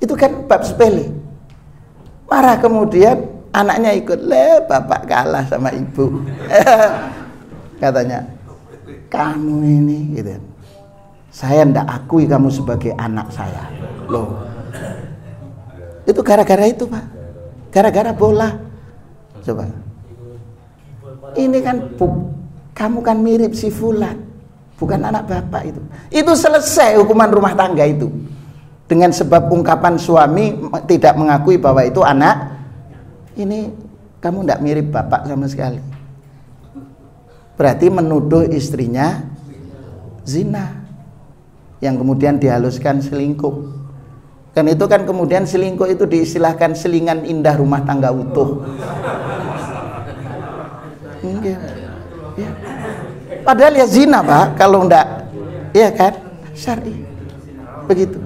Itu kan bab sepele. Marah, kemudian anaknya ikut, bapak kalah sama ibu. Katanya, kamu ini, gitu. Saya ndak akui kamu sebagai anak saya. Loh. Itu gara-gara itu Pak. Gara-gara bola. Coba. Ini kan kamu kan mirip si fulan, bukan anak bapak itu. Itu selesai hukuman rumah tangga itu. Dengan sebab ungkapan suami tidak mengakui bahwa itu anak. Ini kamu ndak mirip bapak sama sekali. Berarti menuduh istrinya zina, yang kemudian dihaluskan selingkuh. Kan itu kan kemudian selingkuh itu diistilahkan selingan indah rumah tangga utuh. Ya. Padahal ya zina Pak, kalau enggak, ya kan, syar'i. Begitu.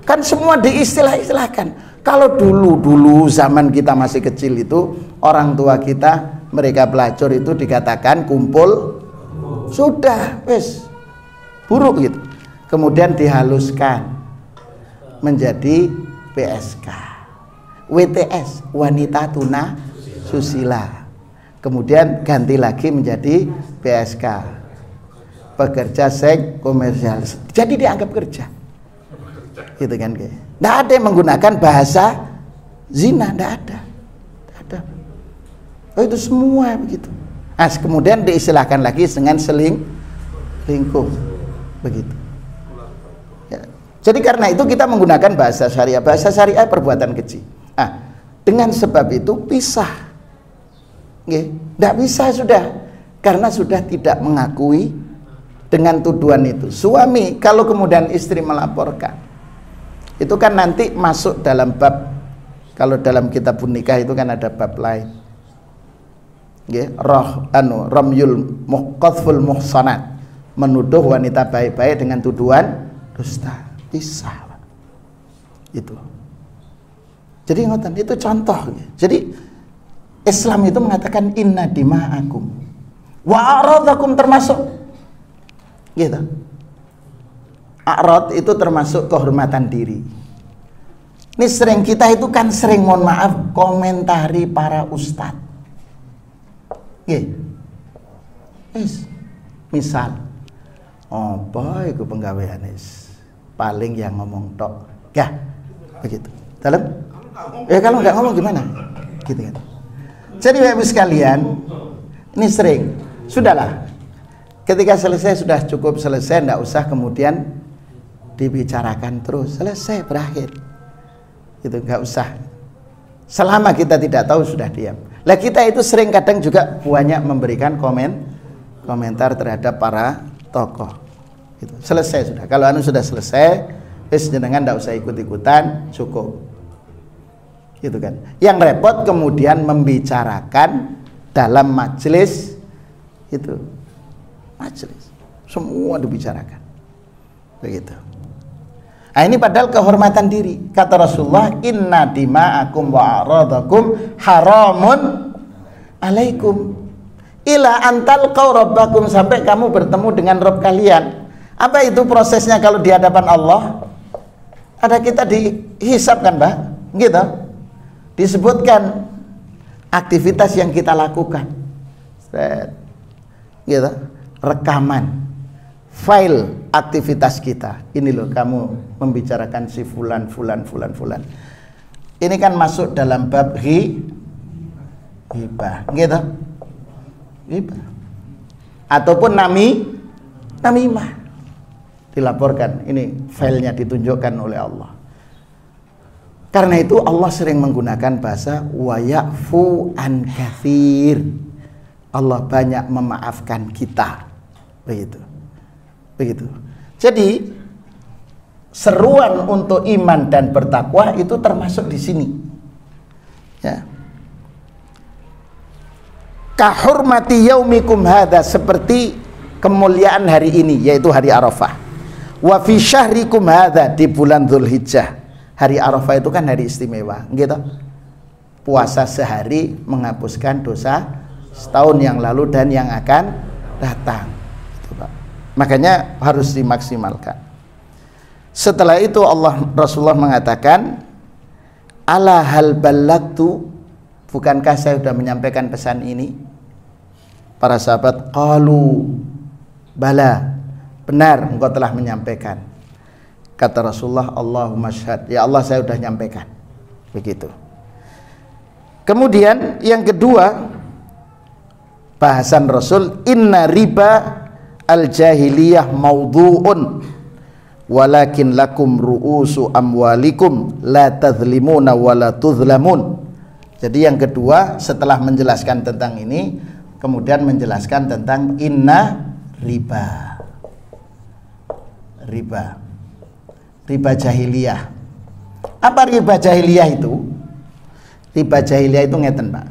Kan semua diistilah-istilahkan. Kalau dulu zaman kita masih kecil itu, orang tua kita, mereka pelacur itu dikatakan kumpul, sudah, wes, buruk gitu. Kemudian dihaluskan menjadi PSK, WTS, wanita tuna susila. Kemudian ganti lagi menjadi PSK, pekerja seks komersial. Jadi dianggap kerja, gitu kan? Nggak ada yang menggunakan bahasa zina, nggak ada. Oh, itu semua begitu. Nah, kemudian diistilahkan lagi dengan selingkuh, begitu. Ya. Jadi karena itu kita menggunakan bahasa syariah. Bahasa syariah perbuatan keji. Dengan sebab itu pisah. Tidak bisa sudah, karena sudah tidak mengakui dengan tuduhan itu. Suami kalau kemudian istri melaporkan, itu kan nanti masuk dalam bab, kalau dalam kitab nikah itu kan ada bab lain. Ramyul qadhful muhsanat, menuduh wanita baik-baik dengan tuduhan dusta. Pisah. Itu. Jadi ngoten, itu contoh. Jadi Islam itu mengatakan inna dima'akum wa a'radakum, termasuk gitu. A'rad itu termasuk kehormatan diri. Ini sering kita itu kan sering, mohon maaf, komentari para ustadz. Misal apa itu penggawean paling yang ngomong tok, ya begitu. Dalam kalau nggak ngomong gimana? Gitu kan. Jadi Bapak sekalian, ini sering, sudahlah. Ketika selesai sudah cukup selesai, enggak usah kemudian dibicarakan terus. Selesai, berakhir. Itu enggak usah. Selama kita tidak tahu sudah diam. Lah kita itu sering kadang juga banyak memberikan komentar terhadap para tokoh. Gitu. Selesai sudah. Kalau sudah selesai, jenengan enggak usah ikut-ikutan, cukup. Gitu kan. Yang repot kemudian membicarakan dalam majelis itu. Majelis. Semua dibicarakan. Begitu. Nah, ini padahal kehormatan diri. Kata Rasulullah, inna dima'akum wa a'radakum haramun alaikum ila antal qaw rabbakum, sampai kamu bertemu dengan Rabb kalian. Apa itu prosesnya kalau di hadapan Allah? Ada kita dihisab kan, Mbak? Gitu. Disebutkan aktivitas yang kita lakukan. Gitu. Rekaman, file aktivitas kita. Ini loh, kamu membicarakan si fulan. Ini kan masuk dalam bab hibah, gitu. Hibah. Ataupun namimah. Dilaporkan, ini filenya ditunjukkan oleh Allah. Karena itu Allah sering menggunakan bahasa wa ya'fu an katsir. Allah banyak memaafkan kita. Begitu. Begitu. Jadi seruan untuk iman dan bertakwa itu termasuk di sini. Ya. Kahurmati yaumikum hadza, seperti kemuliaan hari ini yaitu hari Arafah. Wa fi syahrikum hadza, di bulan Dzulhijjah. Hari Arafah itu kan hari istimewa, gitu. Puasa sehari menghapuskan dosa setahun yang lalu dan yang akan datang. Itu, Pak. Makanya harus dimaksimalkan. Setelah itu Rasulullah mengatakan, ala hal ballagtu, bukankah saya sudah menyampaikan pesan ini? Para sahabat qalu bala, benar engkau telah menyampaikan. Kata Rasulullah, Allahumma syahad, ya Allah saya sudah nyampaikan. Begitu. Kemudian yang kedua, bahasan Rasul, inna riba al-jahiliyah maudhu'un walakin lakum ru'usu amwalikum la tazlimuna wa la tuzlamun. Jadi yang kedua, setelah menjelaskan tentang ini, kemudian menjelaskan tentang inna riba. Riba jahiliyah. Apa riba jahiliyah itu? Riba jahiliyah itu ngeten, Pak.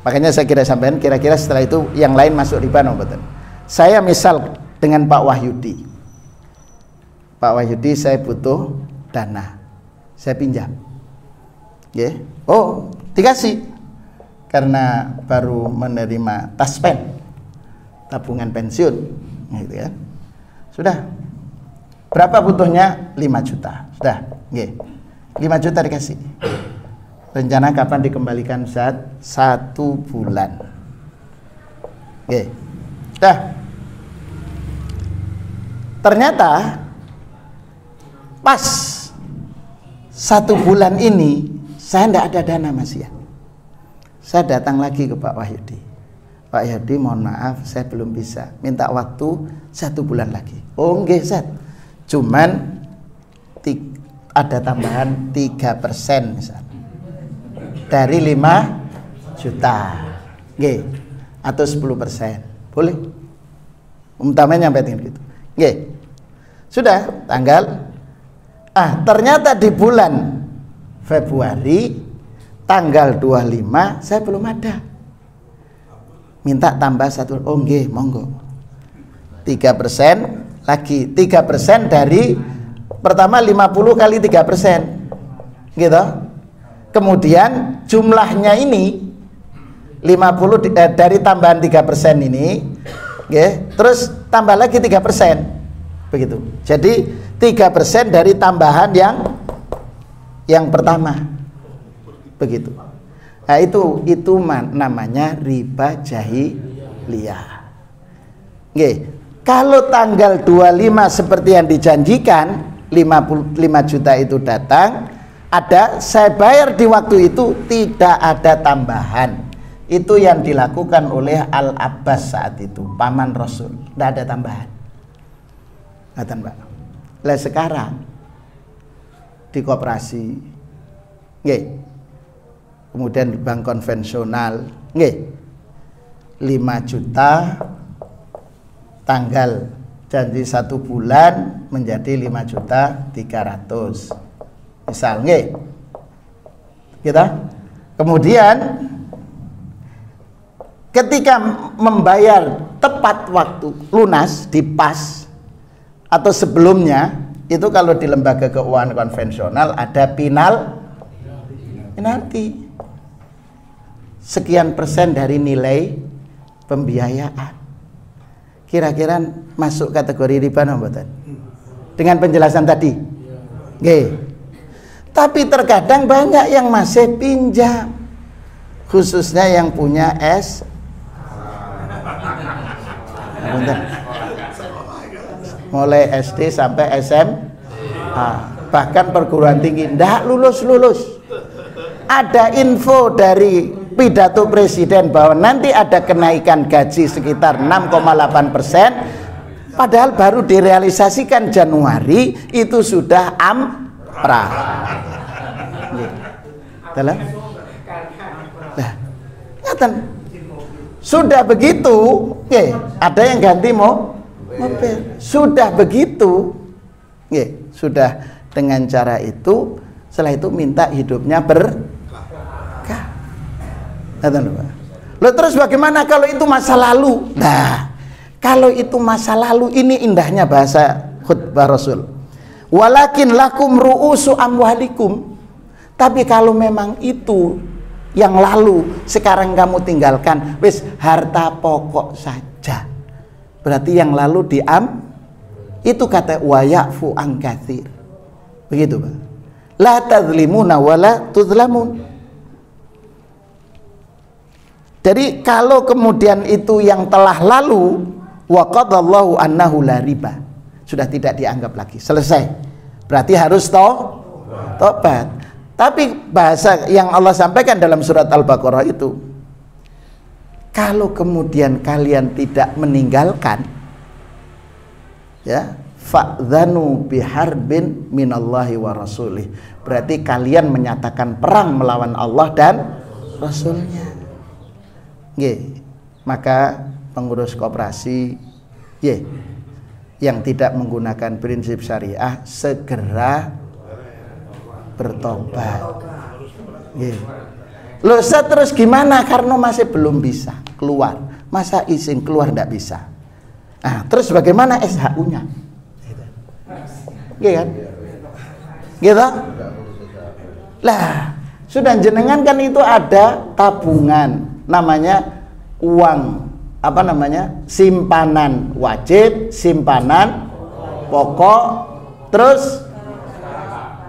Makanya saya sampaikan, kira-kira setelah itu yang lain masuk riba, no, betul. Saya misal dengan Pak Wahyudi. Pak Wahyudi, saya butuh dana, saya pinjam. Ya, oh dikasih karena baru menerima taspen, tabungan pensiun, gitu kan. Sudah. Berapa butuhnya? 5 juta. Sudah, nggih. 5 juta dikasih. Rencana kapan dikembalikan, Ustaz? 1 bulan. Nggih. Sudah. Ternyata pas 1 bulan ini saya tidak ada dana, Mas ya. Saya datang lagi ke Pak Wahyudi. Pak Wahyudi, mohon maaf saya belum bisa. Minta waktu 1 bulan lagi. Oh, nggih, Ustaz. Cuman ada tambahan 3% misalnya dari 5 juta, nggih, atau 10%, boleh. Umpamanya sampai tinggal gitu, nggih. Sudah tanggal, ternyata di bulan Februari tanggal 25 saya belum ada. Minta tambah 1, oh nggih, monggo. 3% lagi, 3% dari pertama 50 kali 3%, gitu. Kemudian jumlahnya ini 50 dari tambahan 3% ini, okay, terus tambah lagi 3%, begitu. Jadi 3% dari tambahan yang pertama, begitu. Nah, itu namanya riba jahiliyah. Okay. Kalau tanggal 25 seperti yang dijanjikan, 5 juta itu datang, saya bayar di waktu itu, tidak ada tambahan. Itu yang dilakukan oleh Al-Abbas saat itu, paman Rasul. Tidak ada tambahan. Ngatan, Pak. Lah sekarang di koperasi, nggih. Kemudian di bank konvensional, nggih. 5 juta tanggal janji 1 bulan menjadi 5.300.000 misal, nggih. Kita kemudian ketika membayar tepat waktu lunas di pas atau sebelumnya, itu kalau di lembaga keuangan konvensional ada penalti sekian persen dari nilai pembiayaan. Kira-kira masuk kategori riba mboten? Dengan penjelasan tadi. Nggih. Tapi terkadang banyak yang masih pinjam. Khususnya yang punya mulai SD sampai SMA, bahkan perguruan tinggi ndak lulus. Ada info dari pidato presiden bahwa nanti ada kenaikan gaji sekitar 6,8%, padahal baru direalisasikan Januari, itu sudah amprah. Dalam nah, ngaten. Sudah begitu, ada yang ganti mobil. Sudah begitu, sudah dengan cara itu, setelah itu minta hidupnya berkah. Loh, terus bagaimana kalau itu masa lalu? Nah, kalau itu masa lalu, ini indahnya bahasa khutbah Rasul. Walakin lakum ru'usu amwalikum. Tapi kalau memang itu yang lalu, sekarang kamu tinggalkan, wis harta pokok saja. Berarti yang lalu itu kata wa ya'fu an katsir. Begitu, Pak. La tadzlimuna wa la tuzlamun. Jadi kalau kemudian itu yang telah lalu, wa qadallahu annahu la riba, sudah tidak dianggap lagi, selesai. Berarti harus tobat. Tapi bahasa yang Allah sampaikan dalam surat Al-Baqarah itu, kalau kemudian kalian tidak meninggalkan, ya, fa'dzanu biharbin minallahi wa rasulih, berarti kalian menyatakan perang melawan Allah dan Rasulnya. Maka pengurus koperasi yang tidak menggunakan prinsip syariah segera bertobat. Loh, terus gimana? Karena masih belum bisa keluar. Masa izin keluar tidak bisa. Nah, terus bagaimana SHU-nya? Kan? Gitu? Lah, sudah jenengan kan itu ada tabungan, namanya uang, simpanan wajib, simpanan pokok, terus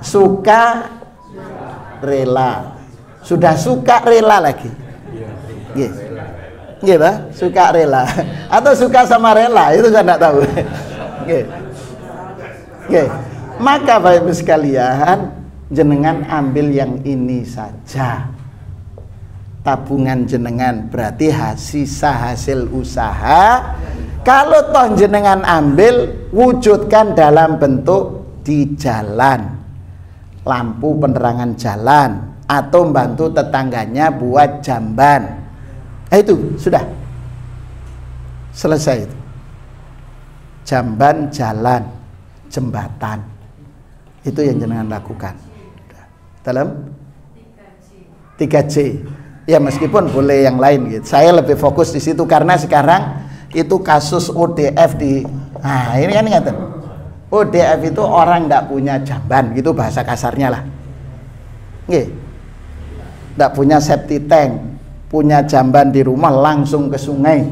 suka rela. Sudah suka rela lagi. Gitu, suka rela atau suka sama rela, itu saya tidak tahu. Maka Bapak Ibu sekalian, jenengan ambil yang ini saja. Tabungan jenengan berarti hasil usaha. Kalau toh jenengan ambil, wujudkan dalam bentuk di jalan, lampu penerangan jalan, atau membantu tetangganya buat jamban. Itu sudah selesai itu. Jamban, jalan, jembatan, itu yang jenengan lakukan dalam 3C. Ya, meskipun boleh yang lain gitu. Saya lebih fokus di situ karena sekarang itu kasus ODF ini kan ngaten. ODF itu orang tidak punya jamban, gitu bahasa kasarnya lah. Tidak punya safety tank, punya jamban di rumah langsung ke sungai.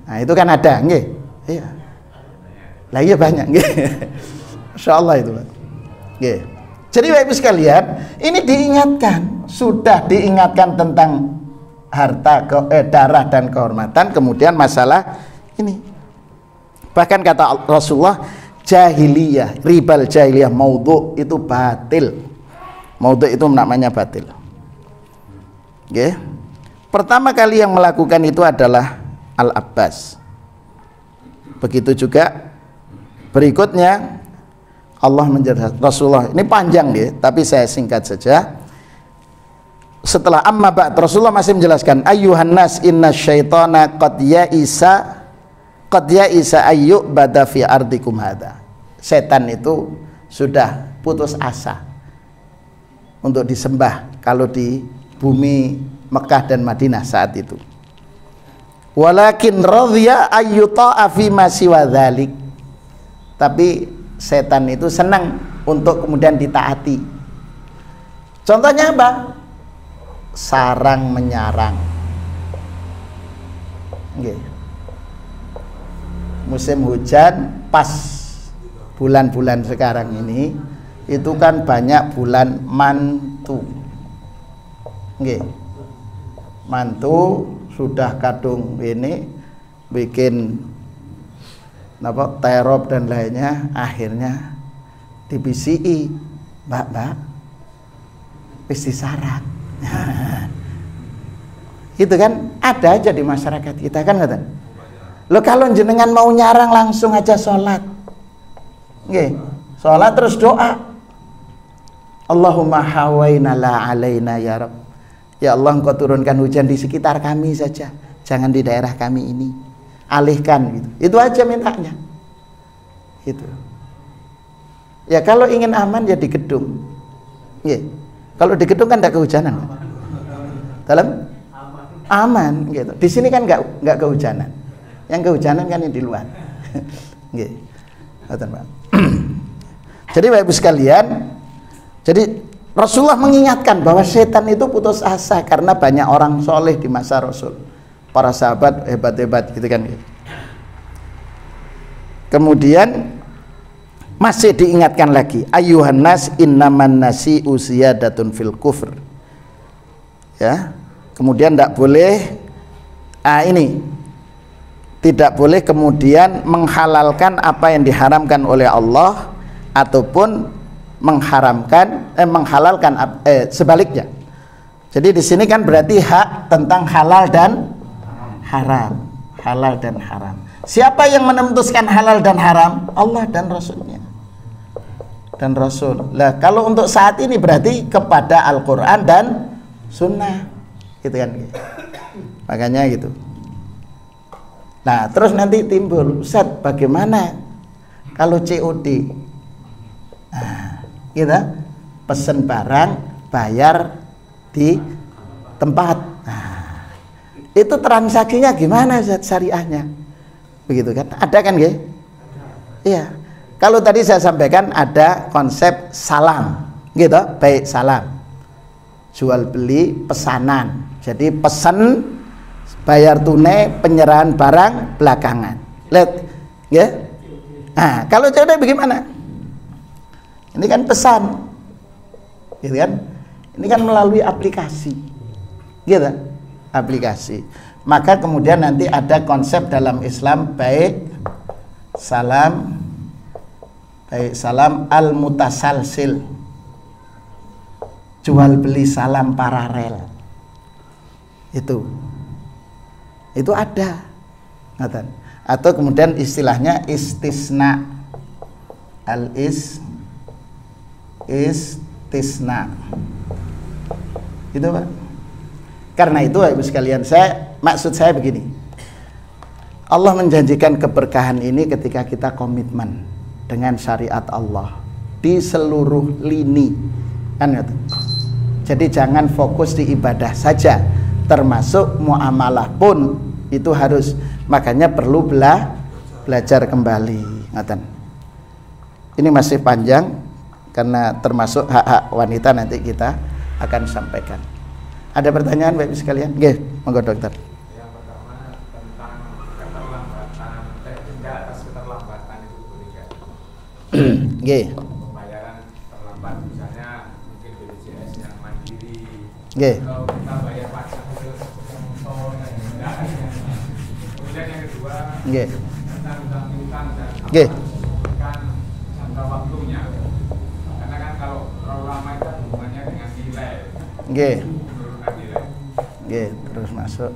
Nah, itu kan ada, iya. Lah iya banyak, insyaallah itu, Pak. Jadi Bapak Ibu sekalian, ini diingatkan, sudah diingatkan tentang harta, darah dan kehormatan, kemudian masalah ini. Bahkan kata Rasulullah, jahiliyah, ribal jahiliyah maudhu, itu batil. Maudhu itu namanya batil. Pertama kali yang melakukan itu adalah Al-Abbas. Begitu juga berikutnya Allah menjelaskan, Rasulullah, ini panjang tapi saya singkat saja. Setelah amma ba'd, Rasulullah masih menjelaskan, ayyuhan nas inna syaitana qad ya'isa ayyuk bada fi ardikum hadha. Setan itu sudah putus asa untuk disembah kalau di bumi Mekah dan Madinah saat itu. Walakin radhiya ayyuta'a fi ma siwa dzalik. Tapi setan itu senang untuk kemudian ditaati. Contohnya apa? Sarang menyarang. Musim hujan pas bulan-bulan sekarang ini itu kan banyak bulan mantu. Mantu sudah kadung ini bikin terop dan lainnya, akhirnya di BCI, mbak wis disarang. Itu kan ada aja di masyarakat kita kan, kata. Lo kalau jenengan mau nyarang langsung aja sholat, sholat terus doa. Allahumma hawaina la alaina ya Rabb. Ya Allah, Engkau turunkan hujan di sekitar kami saja, jangan di daerah kami ini. Alihkan gitu. Itu aja mintanya. Itu. Ya kalau ingin aman ya di gedung. Ya. Kalau di gedung kan enggak kehujanan. Dalam aman gitu. Di sini kan enggak kehujanan. Yang kehujanan kan yang di luar. Nggih. Ngoten, Pak. Jadi Bapak Ibu sekalian, jadi Rasulullah mengingatkan bahwa setan itu putus asa karena banyak orang soleh di masa Rasul, para sahabat hebat-hebat gitu kan. Kemudian masih diingatkan lagi, ayyuhan nas innaman nasi'u ziyadatun fil kufr. Ya. Kemudian tidak boleh tidak boleh kemudian menghalalkan apa yang diharamkan oleh Allah ataupun menghalalkan sebaliknya. Jadi di sini kan berarti hak tentang halal dan haram. Halal dan haram. Siapa yang memutuskan halal dan haram? Allah dan Rasulnya. Dan Rasul. Lah kalau untuk saat ini berarti kepada Al-Quran dan Sunnah, gitu kan? Makanya gitu. Nah terus nanti timbul, Ustaz, bagaimana kalau COD? Nah, kita pesen barang, bayar di tempat. Nah, itu transaksinya gimana syariahnya? Begitu kan? Ada kan ya? Iya. Kalau tadi saya sampaikan ada konsep salam, gitu, baik salam. Jual beli pesanan. Jadi pesan, bayar tunai, penyerahan barang belakangan. Lihat, ya. Nah, kalau COD bagaimana? Ini kan pesan, gitu kan? Ini kan melalui aplikasi, gitu, aplikasi. Maka kemudian nanti ada konsep dalam Islam baik salam al-mutasalsil, jual beli salam paralel. Itu ada, atau kemudian istilahnya istisna, istisna, gitu Pak. Karena itu Ibu sekalian, maksud saya begini, Allah menjanjikan keberkahan ini ketika kita komitmen dengan syariat Allah di seluruh lini, kan gitu. Jadi jangan fokus di ibadah saja, termasuk muamalah pun itu harus, makanya perlu belajar kembali, ngaten. Ini masih panjang karena termasuk hak-hak wanita, nanti kita akan sampaikan. Ada pertanyaan Bapak sekalian? Nggih, monggo dokter. Yang pertama tentang keterlambatan, denda atas keterlambatan itu boleh nggak? Nggih. Pembayaran terlambat, misalnya mungkin BPJS yang mandiri. Nggih. Kalau kita bayar pajak itu denda. Kemudian yang kedua, nggih, tentang utang dan nggih, jangka waktunya. Karena kan kalau terlalu lama itu hubungannya dengan nilai. nggih. Menurunkan nilai. Nggih, terus masuk.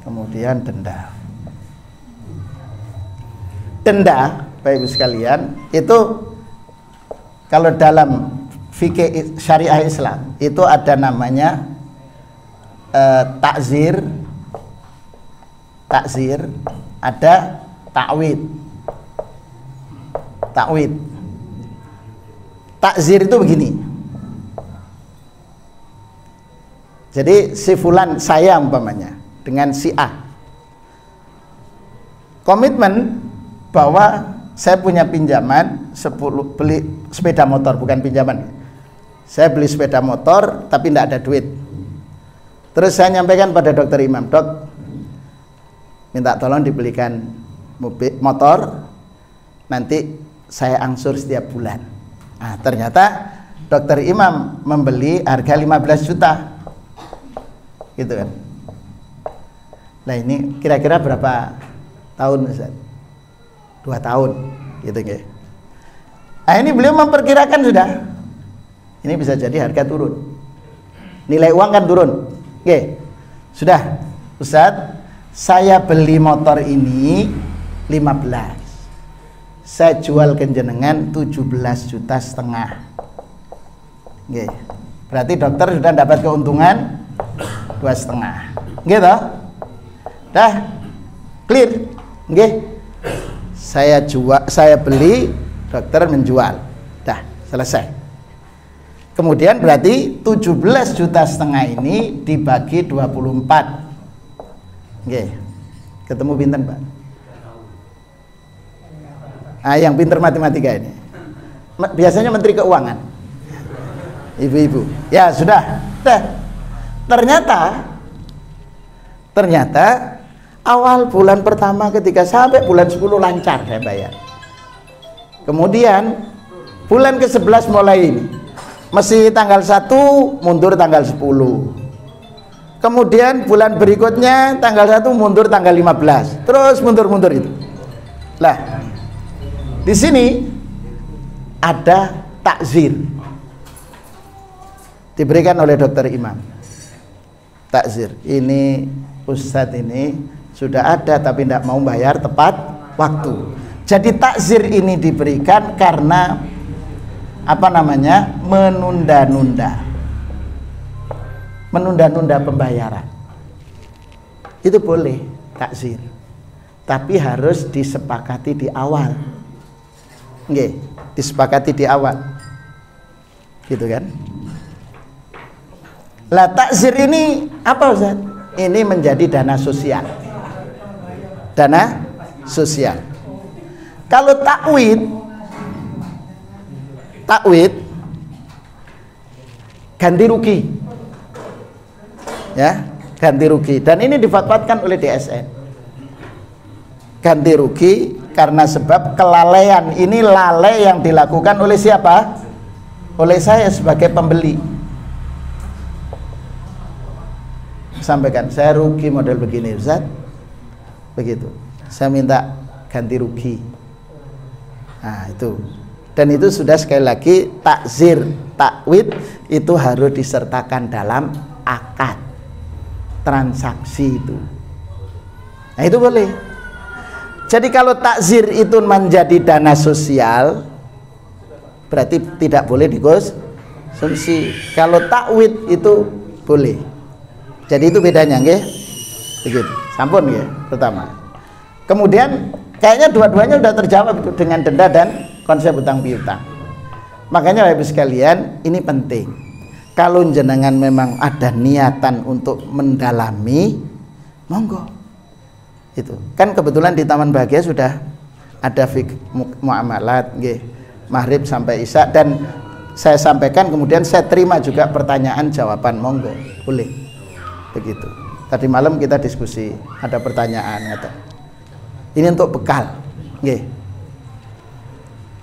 Kemudian denda. Denda, Bapak Ibu sekalian, itu kalau dalam fikih syariah Islam itu ada namanya takzir, ada takwid. Takzir itu begini. Jadi si fulan, saya umpamanya dengan si A, komitmen bahwa saya punya pinjaman 10, beli sepeda motor, bukan pinjaman. Saya beli sepeda motor tapi tidak ada duit. Terus saya nyampaikan pada dokter Imam, Dok, minta tolong dibelikan motor, nanti saya angsur setiap bulan. Nah, ternyata dokter Imam membeli harga 15 juta. Gitu kan. Nah, ini kira-kira berapa tahun, Ustaz? 2 tahun, gitu nggih. Nah, ini beliau memperkirakan sudah. Ini bisa jadi harga turun. Nilai uang kan turun. Oke. Sudah, Ustaz, saya beli motor ini 15. Saya jual ke jenengan 17,5 juta. Nggih. Berarti dokter sudah dapat keuntungan 2,5. Nggih toh? Dah clear. Nggih. Saya beli, dokter menjual. Dah, selesai. Kemudian berarti 17,5 juta ini dibagi 24. Nggih. Ketemu pinten, Pak? Yang pinter matematika ini. Biasanya Menteri Keuangan. Ibu-ibu. Ya, sudah. Dah. Ternyata awal bulan pertama ketika sampai bulan 10 lancar saya bayar. Kemudian bulan ke-11 mulai ini. Mesti tanggal 1 mundur tanggal 10. Kemudian bulan berikutnya tanggal 1 mundur tanggal 15. Terus mundur-mundur itu. Lah, di sini ada takzir. Diberikan oleh dokter Imam. Takzir. Ini Ustadz ini sudah ada tapi tidak mau bayar tepat waktu. Jadi takzir ini diberikan karena menunda-nunda pembayaran. Itu boleh takzir, tapi harus disepakati di awal. Nggih, disepakati di awal, gitu kan? Lah takzir ini apa, Ustaz? Ini menjadi dana sosial. Dana sosial. Kalau takwid ganti rugi. Ya, ganti rugi. Dan ini difatwakan oleh DSN. Ganti rugi karena sebab kelalaian. Ini lalai yang dilakukan oleh siapa? Oleh saya sebagai pembeli. Sampaikan, saya rugi model begini, Ustaz. Begitu. Saya minta ganti rugi. Nah, itu. Dan itu sudah sekali lagi takzir, takwid itu harus disertakan dalam akad transaksi itu. Nah, itu boleh. Jadi kalau takzir itu menjadi dana sosial, berarti tidak boleh dikonsumsi. Kalau takwid itu boleh. Jadi itu bedanya, nggih. Begitu. Sampun nggih, pertama. Kemudian kayaknya dua-duanya sudah terjawab itu dengan denda dan konsep utang piutang. Makanya Bapak Ibu sekalian, ini penting. Kalau jenengan memang ada niatan untuk mendalami, monggo. Itu. Kan kebetulan di Taman Bahagia sudah ada fik muamalat, nggih. Maghrib sampai Isya, dan saya sampaikan, kemudian saya terima juga pertanyaan jawaban, monggo. Boleh. Begitu. Tadi malam kita diskusi, ada pertanyaan kata. Ini untuk bekal. Nggih.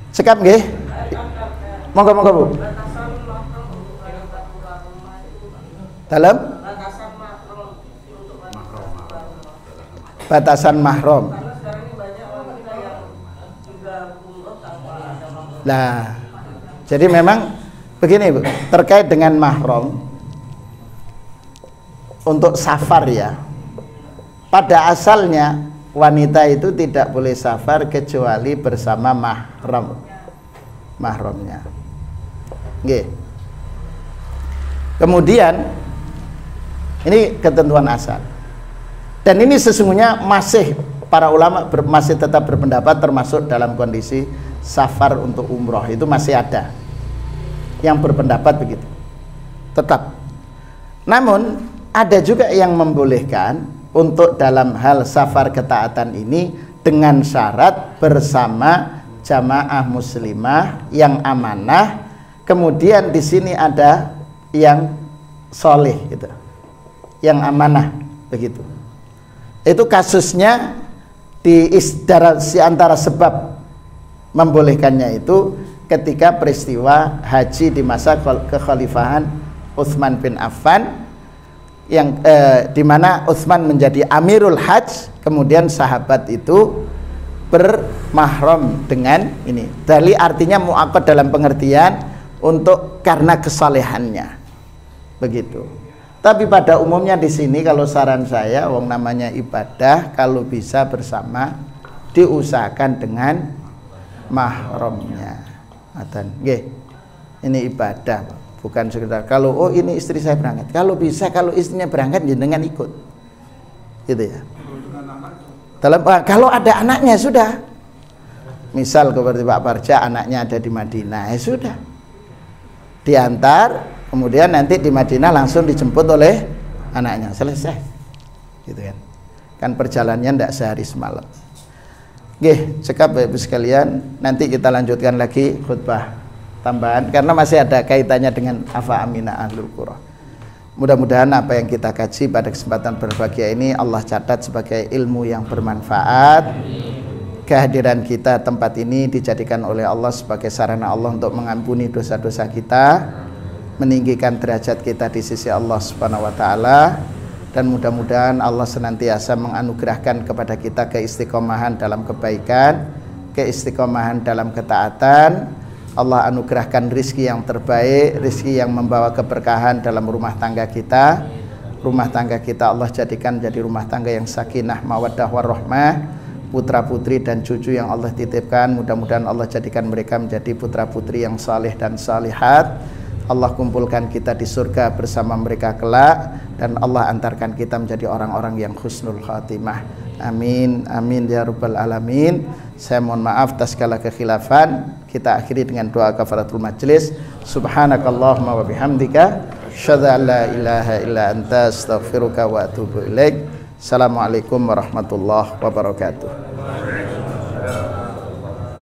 Sekap nggih. Monggo Bu. Dalam batasan mahram. Nah, jadi memang begini Bu, terkait dengan mahram untuk safar ya, pada asalnya wanita itu tidak boleh safar kecuali bersama mahramnya. Nggih. Kemudian ini ketentuan asal, dan ini sesungguhnya masih para ulama masih tetap berpendapat termasuk dalam kondisi safar untuk umroh itu masih ada yang berpendapat begitu tetap. Namun ada juga yang membolehkan untuk dalam hal safar ketaatan ini dengan syarat bersama jamaah muslimah yang amanah. Kemudian di sini ada yang soleh gitu, yang amanah begitu. Itu kasusnya di antara sebab membolehkannya itu ketika peristiwa haji di masa kekhalifahan Utsman bin Affan, yang dimana Utsman menjadi Amirul Hajj, kemudian sahabat itu bermahram dengan ini. Dali artinya muakkad dalam pengertian untuk karena kesalehannya, begitu. Tapi pada umumnya di sini kalau saran saya, wong namanya ibadah, kalau bisa bersama diusahakan dengan mahramnya. Ini ibadah, bukan sekedar kalau oh ini istri saya berangkat. Kalau bisa kalau istrinya berangkat jenengan ikut, gitu ya. Kalau ada anaknya sudah, misal seperti Pak Parja anaknya ada di Madinah, ya sudah, diantar, kemudian nanti di Madinah langsung dijemput oleh anaknya, selesai, gitu kan. Kan perjalanannya tidak sehari semalam. Oke, cekap Bapak Ibu sekalian, nanti kita lanjutkan lagi khutbah tambahan karena masih ada kaitannya dengan afa amina ahlul qura. Mudah-mudahan apa yang kita kaji pada kesempatan berbahagia ini Allah catat sebagai ilmu yang bermanfaat. Kehadiran kita tempat ini dijadikan oleh Allah sebagai sarana Allah untuk mengampuni dosa-dosa kita, meninggikan derajat kita di sisi Allah Subhanahu wa taala, dan mudah-mudahan Allah senantiasa menganugerahkan kepada kita keistiqomahan dalam kebaikan, keistiqomahan dalam ketaatan. Allah anugerahkan rizki yang terbaik, rizki yang membawa keberkahan dalam rumah tangga kita. Rumah tangga kita Allah jadikan jadi rumah tangga yang sakinah, mawaddah warahmah. Putra putri dan cucu yang Allah titipkan, mudah-mudahan Allah jadikan mereka menjadi putra putri yang saleh dan salihat. Allah kumpulkan kita di surga bersama mereka kelak, dan Allah antarkan kita menjadi orang-orang yang husnul khatimah. Amin, amin ya rabbal alamin. Saya mohon maaf atas segala kekhilafan. Kita akhiri dengan doa kafaratul majlis. Subhanakallahumma wa bihamdika asyhadu an la ilaha illa anta astaghfiruka wa atubu ilaik. Assalamualaikum warahmatullahi wabarakatuh.